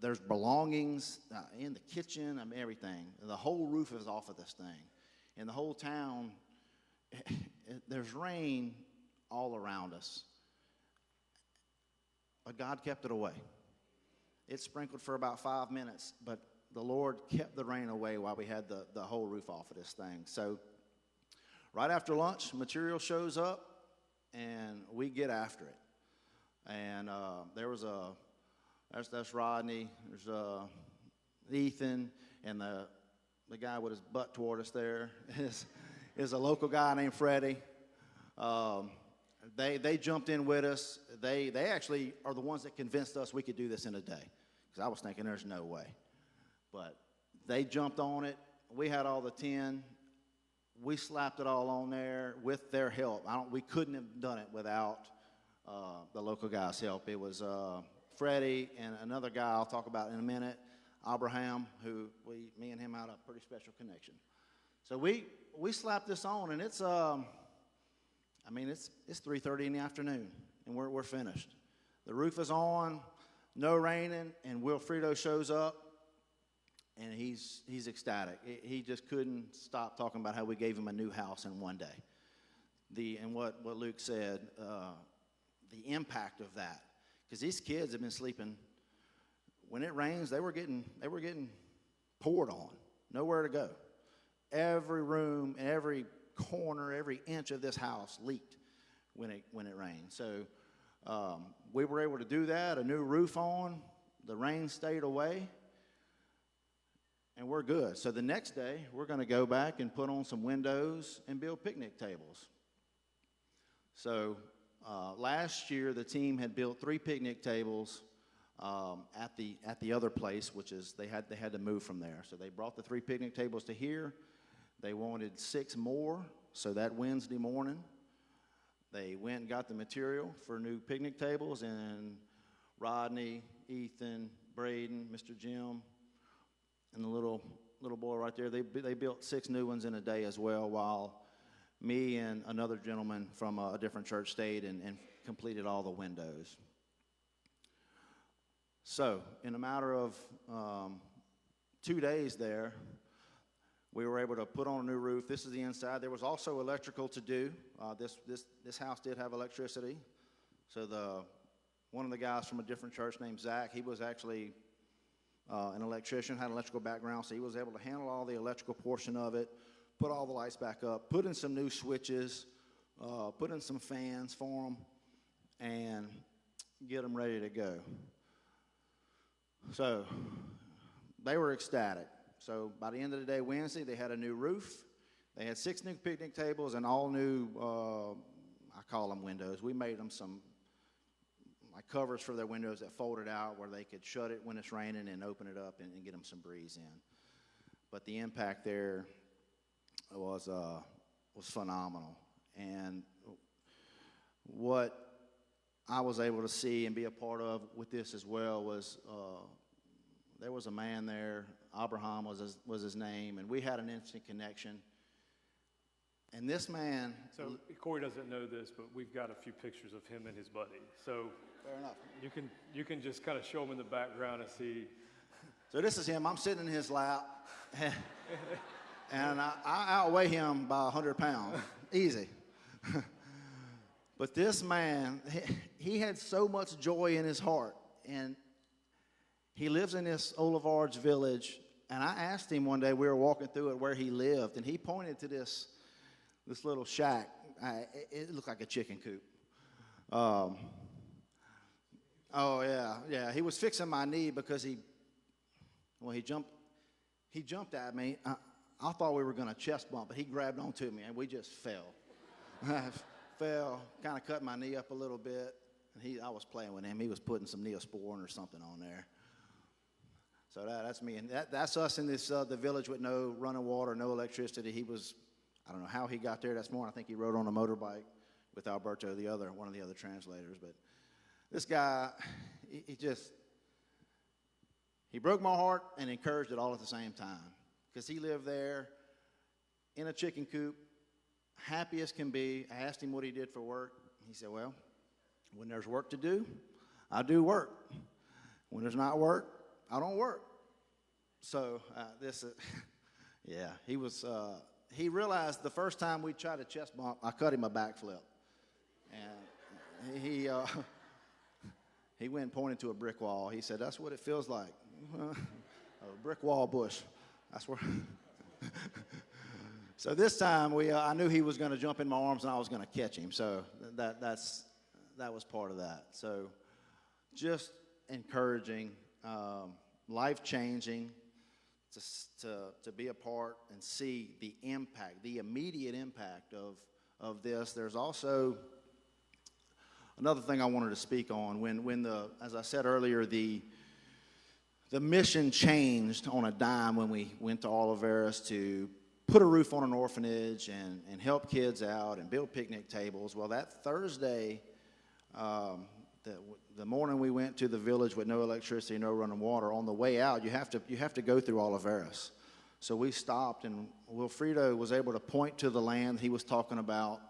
there's belongings in the kitchen, everything. The whole roof is off of this thing. And the whole town there's rain all around us, but God kept it away. It sprinkled for about 5 minutes, but the Lord kept the rain away while we had the whole roof off of this thing. So right after lunch, material shows up, and we get after it. And that's Rodney, there's Ethan, and the guy with his butt toward us there is a local guy named Freddie. They jumped in with us. They actually are the ones that convinced us we could do this in a day, because I was thinking there's no way. But they jumped on it. We had all the tin. We slapped it all on there with their help. We couldn't have done it without the local guys' help. It was Freddie and another guy I'll talk about in a minute, Abraham, who me and him had a pretty special connection. So we slapped this on, and it's 3:30 in the afternoon, and we're finished. The roof is on, no raining, and Wilfredo shows up, and he's ecstatic. He just couldn't stop talking about how we gave him a new house in one day. And what Luke said, the impact of that, because these kids have been sleeping. When it rains, they were getting poured on, nowhere to go. Every room, every corner, every inch of this house leaked when it rained. So we were able to do that. A new roof on, the rain stayed away, and we're good. So the next day, we're going to go back and put on some windows and build picnic tables. So last year, the team had built 3 picnic tables at the other place, which is they had to move from there. So they brought the 3 picnic tables to here. They wanted 6 more, so that Wednesday morning, they went and got the material for new picnic tables, and Rodney, Ethan, Braden, Mr. Jim, and the little boy right there, they built 6 new ones in a day as well, while me and another gentleman from a different church stayed and completed all the windows. So in a matter of 2 days there, we were able to put on a new roof. This is the inside. There was also electrical to do. This house did have electricity. So one of the guys from a different church named Zach, he was actually an electrician, had an electrical background, so he was able to handle all the electrical portion of it, put all the lights back up, put in some new switches, put in some fans for them, and get them ready to go. So they were ecstatic. So by the end of the day, Wednesday, they had a new roof. They had 6 new picnic tables and all new, I call them windows. We made them some like covers for their windows that folded out where they could shut it when it's raining and open it up and get them some breeze in. But the impact there was phenomenal. And what I was able to see and be a part of with this as well was there was a man there, Abraham was his name, and we had an instant connection. And this man... So Corey doesn't know this, but we've got a few pictures of him and his buddy. So Fair enough. You can just kind of show him in the background and see. So this is him. I'm sitting in his lap, and I outweigh him by 100 pounds, easy. But this man, he had so much joy in his heart, and he lives in this Olivard's village. And I asked him one day, we were walking through it, where he lived, and he pointed to this little shack. It looked like a chicken coop. Oh yeah. He was fixing my knee because he jumped at me. I thought we were going to chest bump, but he grabbed onto me, and we just fell. Fell, kind of cut my knee up a little bit. And I was playing with him. He was putting some Neosporin or something on there. So that's me, and that's us in this the village with no running water, no electricity. He was, I don't know how he got there this morning. I think he rode on a motorbike with Alberto, one of the other translators. But this guy, he broke my heart and encouraged it all at the same time, because he lived there in a chicken coop, happy as can be. I asked him what he did for work. He said, well, when there's work to do, I do work. When there's not work, I don't work. So he was he realized the first time we tried a chest bump, I cut him a backflip. And he went and pointed to a brick wall. He said, "That's what it feels like." A brick wall bush. That's where. So this time I knew he was going to jump in my arms and I was going to catch him. So that was part of that. So just encouraging, life-changing, to be a part and see the impact, the immediate impact of this. There's also another thing I wanted to speak on. When as I said earlier, the mission changed on a dime when we went to Oliveris to put a roof on an orphanage and help kids out and build picnic tables. Well, that Thursday, the morning we went to the village with no electricity, no running water, on the way out, you have to go through Oliveris. So we stopped, and Wilfredo was able to point to the land he was talking about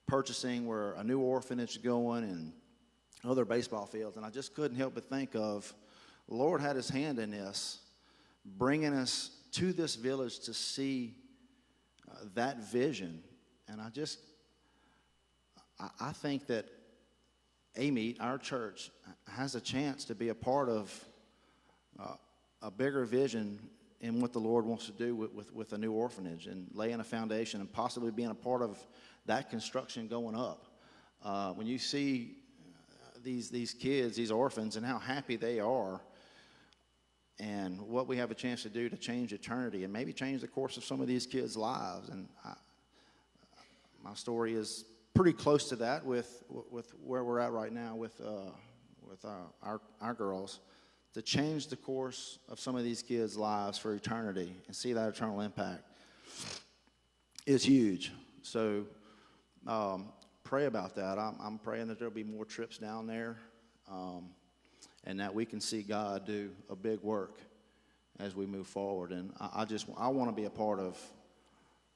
purchasing, where a new orphanage is going and other baseball fields. And I just couldn't help but think of, the Lord had his hand in this, bringing us to this village to see that vision. And I think that Amite, our church, has a chance to be a part of a bigger vision in what the Lord wants to do with a new orphanage, and laying a foundation and possibly being a part of that construction going up. When you see these kids, these orphans, and how happy they are, and what we have a chance to do to change eternity and maybe change the course of some of these kids' lives. And my story is pretty close to that with where we're at right now with our girls, to change the course of some of these kids' lives for eternity and see that eternal impact is huge. So pray about that. I'm praying that there'll be more trips down there, and that we can see God do a big work as we move forward. And I want to be a part of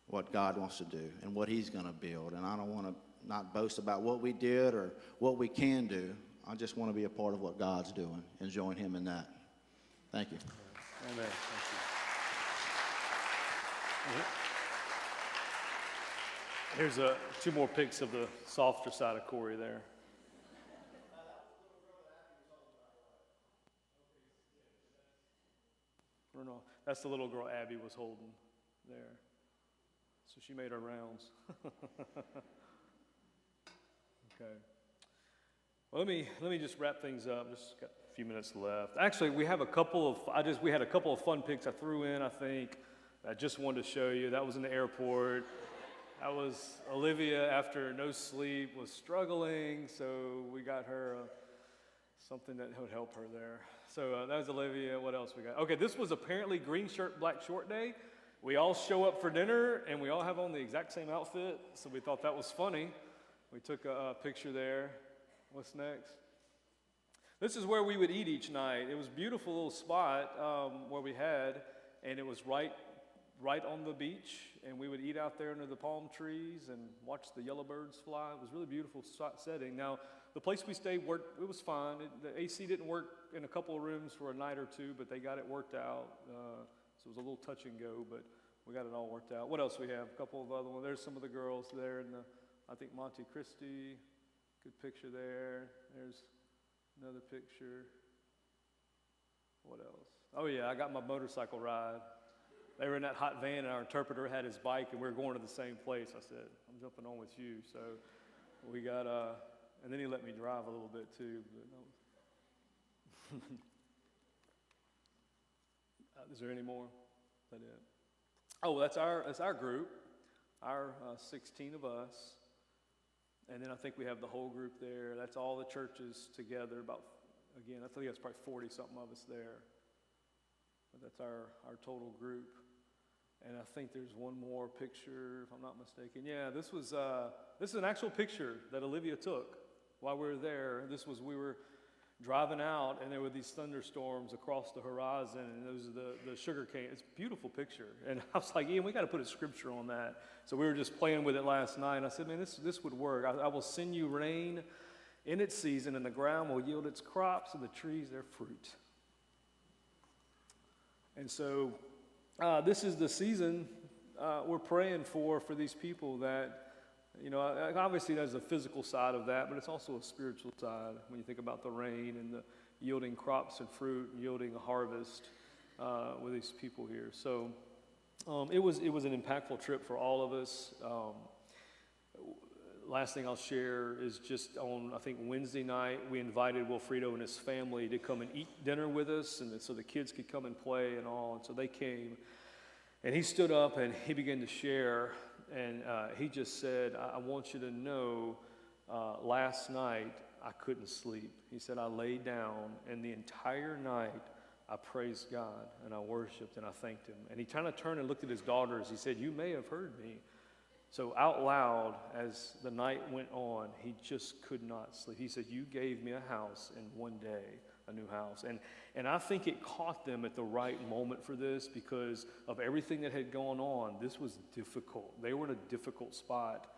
what God wants to do and what he's going to build. And I don't want to not boast about what we did or what we can do. I just want to be a part of what God's doing and join him in that. Thank you. Amen. Thank you. Here's two more pics of the softer side of Corey there. No, that's the little girl Abby was holding there. So she made her rounds. Okay. Well, let me just wrap things up. Just got a few minutes left. Actually, we have a couple of fun pics I threw in, I think. I just wanted to show you. That was in the airport. That was Olivia, after no sleep, was struggling, so we got her something that would help her there. So that was Olivia. What else we got? Okay, this was apparently green shirt, black short day. We all show up for dinner, and we all have on the exact same outfit, so we thought that was funny. We took a picture there. What's next? This is where we would eat each night. It was a beautiful little spot where we had, and it was right on the beach, and we would eat out there under the palm trees and watch the yellowbirds fly. It was a really beautiful setting. Now, the place we stayed it was fine. The AC didn't work in a couple of rooms for a night or two, but they got it worked out. So it was a little touch and go, but we got it all worked out. What else we have? A couple of other ones. There's some of the girls there in I think Monte Cristi. Good picture there. There's another picture. What else? Oh yeah, I got my motorcycle ride. They were in that hot van, and our interpreter had his bike, and we were going to the same place. I said, I'm jumping on with you. So we got, and then he let me drive a little bit too. But is there any more? Is that it? Oh, that's our group, our 16 of us. And then I think we have the whole group there. That's all the churches together. I think that's probably 40-something of us there. But that's our total group. And I think there's one more picture, if I'm not mistaken. Yeah, this is an actual picture that Olivia took while we were there. We were driving out, and there were these thunderstorms across the horizon, and those are the sugar cane. It's a beautiful picture. And I was like, Ian, we got to put a scripture on that. So we were just playing with it last night, and I said, man, this would work. I will send you rain in its season, and the ground will yield its crops, and the trees their fruit. And so this is the season we're praying for these people that, obviously there's a physical side of that, but it's also a spiritual side when you think about the rain and the yielding crops and fruit and yielding a harvest with these people here. So it was an impactful trip for all of us. Last thing I'll share is just on, I think, Wednesday night, we invited Wilfredo and his family to come and eat dinner with us, and so the kids could come and play and all. And so they came, and he stood up and he began to share, and he just said, I want you to know, last night I couldn't sleep. He said, I laid down, and the entire night I praised God, and I worshiped, and I thanked him. And he kind of turned and looked at his daughters. He said, you may have heard me. So out loud, as the night went on, he just could not sleep. He said, you gave me a house in one day, a new house. And I think it caught them at the right moment for this because of everything that had gone on. This was difficult. They were in a difficult spot.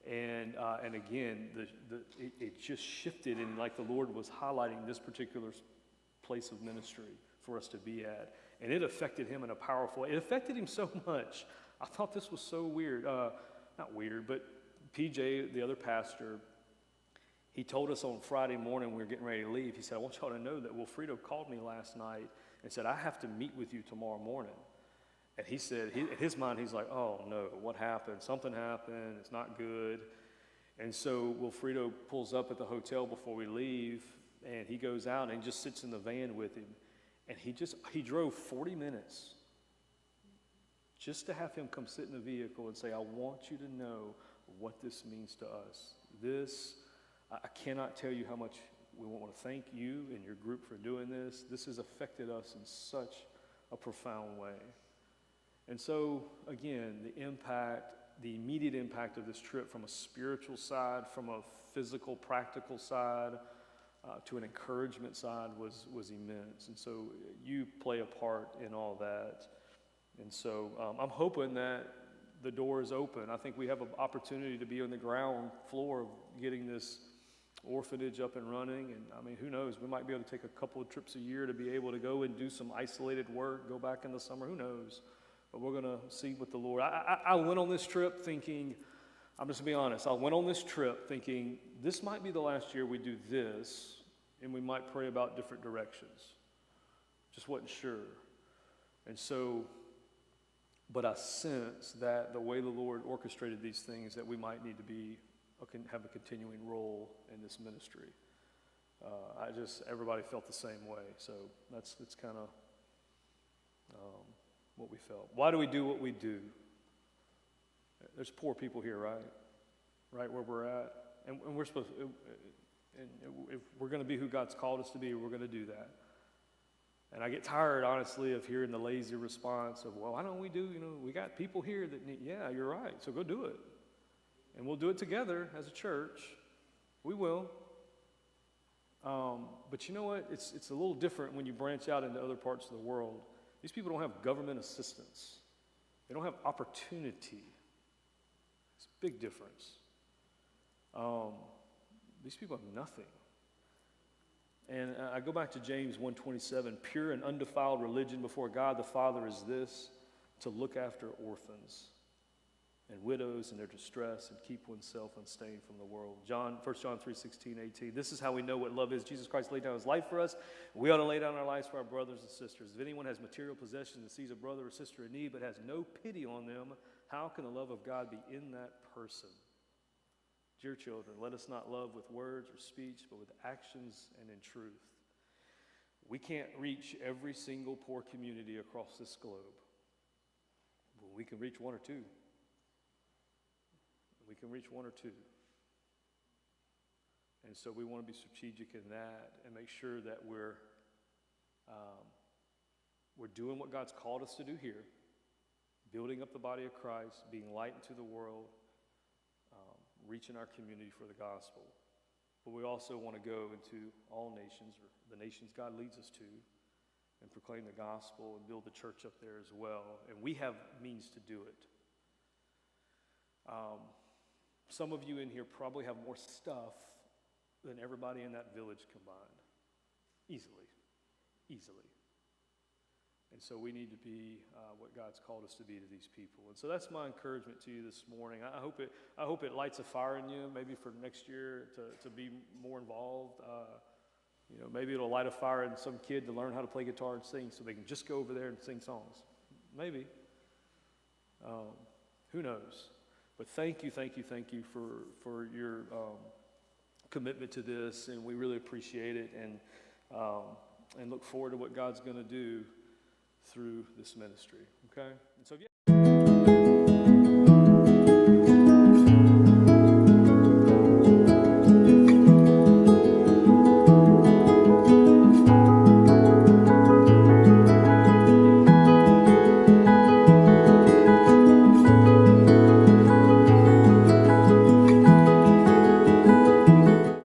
And again, it just shifted, and like the Lord was highlighting this particular place of ministry for us to be at. And it affected him in a powerful way. It affected him so much. I thought this was so weird. Not weird, but PJ, the other pastor, he told us on Friday morning when we were getting ready to leave, he said, I want y'all to know that Wilfredo called me last night and said, I have to meet with you tomorrow morning. And he said, in his mind, he's like, oh no, what happened? Something happened, it's not good. And so Wilfredo pulls up at the hotel before we leave, and he goes out and just sits in the van with him. And he drove 40 minutes just to have him come sit in the vehicle and say, I want you to know what this means to us. I cannot tell you how much we want to thank you and your group for doing this. This has affected us in such a profound way. And so, again, the immediate impact of this trip from a spiritual side, from a physical, practical side, to an encouragement side was immense. And so you play a part in all that. And so I'm hoping that the door is open. I think we have an opportunity to be on the ground floor of getting this orphanage up and running. And I mean, who knows? We might be able to take a couple of trips a year to be able to go and do some isolated work, go back in the summer. Who knows? But we're going to see with the Lord. I went on this trip thinking, I'm just going to be honest, I went on this trip thinking this might be the last year we do this, and we might pray about different directions. Just wasn't sure. And so, but I sense that the way the Lord orchestrated these things, that we might need to have a continuing role in this ministry. Everybody felt the same way. So that's kind of what we felt. Why do we do what we do? There's poor people here, right? Right where we're at. And we're supposed to, and if we're going to be who God's called us to be, we're going to do that. And I get tired, honestly, of hearing the lazy response of, well, why don't we do, we got people here that need, yeah, you're right, so go do it. And we'll do it together as a church. We will. But you know what? It's a little different when you branch out into other parts of the world. These people don't have government assistance. They don't have opportunity. It's a big difference. These people have nothing. And I go back to James 1:27, pure and undefiled religion before God the Father is this, to look after orphans and widows in their distress and keep oneself unstained from the world. 1 John 3:16-18, this is how we know what love is. Jesus Christ laid down his life for us. We ought to lay down our lives for our brothers and sisters. If anyone has material possessions and sees a brother or sister in need but has no pity on them, how can the love of God be in that person? Dear children, let us not love with words or speech, but with actions and in truth. We can't reach every single poor community across this globe, but we can reach one or two. We can reach one or two. And so we want to be strategic in that and make sure that we're doing what God's called us to do here, building up the body of Christ, being light into the world, reaching our community for the gospel. But we also want to go into all nations, or the nations God leads us to, and proclaim the gospel and build the church up there as well. And we have means to do it. Some of you in here probably have more stuff than everybody in that village combined. Easily. And so we need to be what God's called us to be to these people. And so that's my encouragement to you this morning. I hope it lights a fire in you, maybe for next year to be more involved. Maybe it'll light a fire in some kid to learn how to play guitar and sing so they can just go over there and sing songs. Maybe. Who knows? But thank you for your commitment to this, and we really appreciate it, and look forward to what God's going to do through this ministry. Okay? And so if you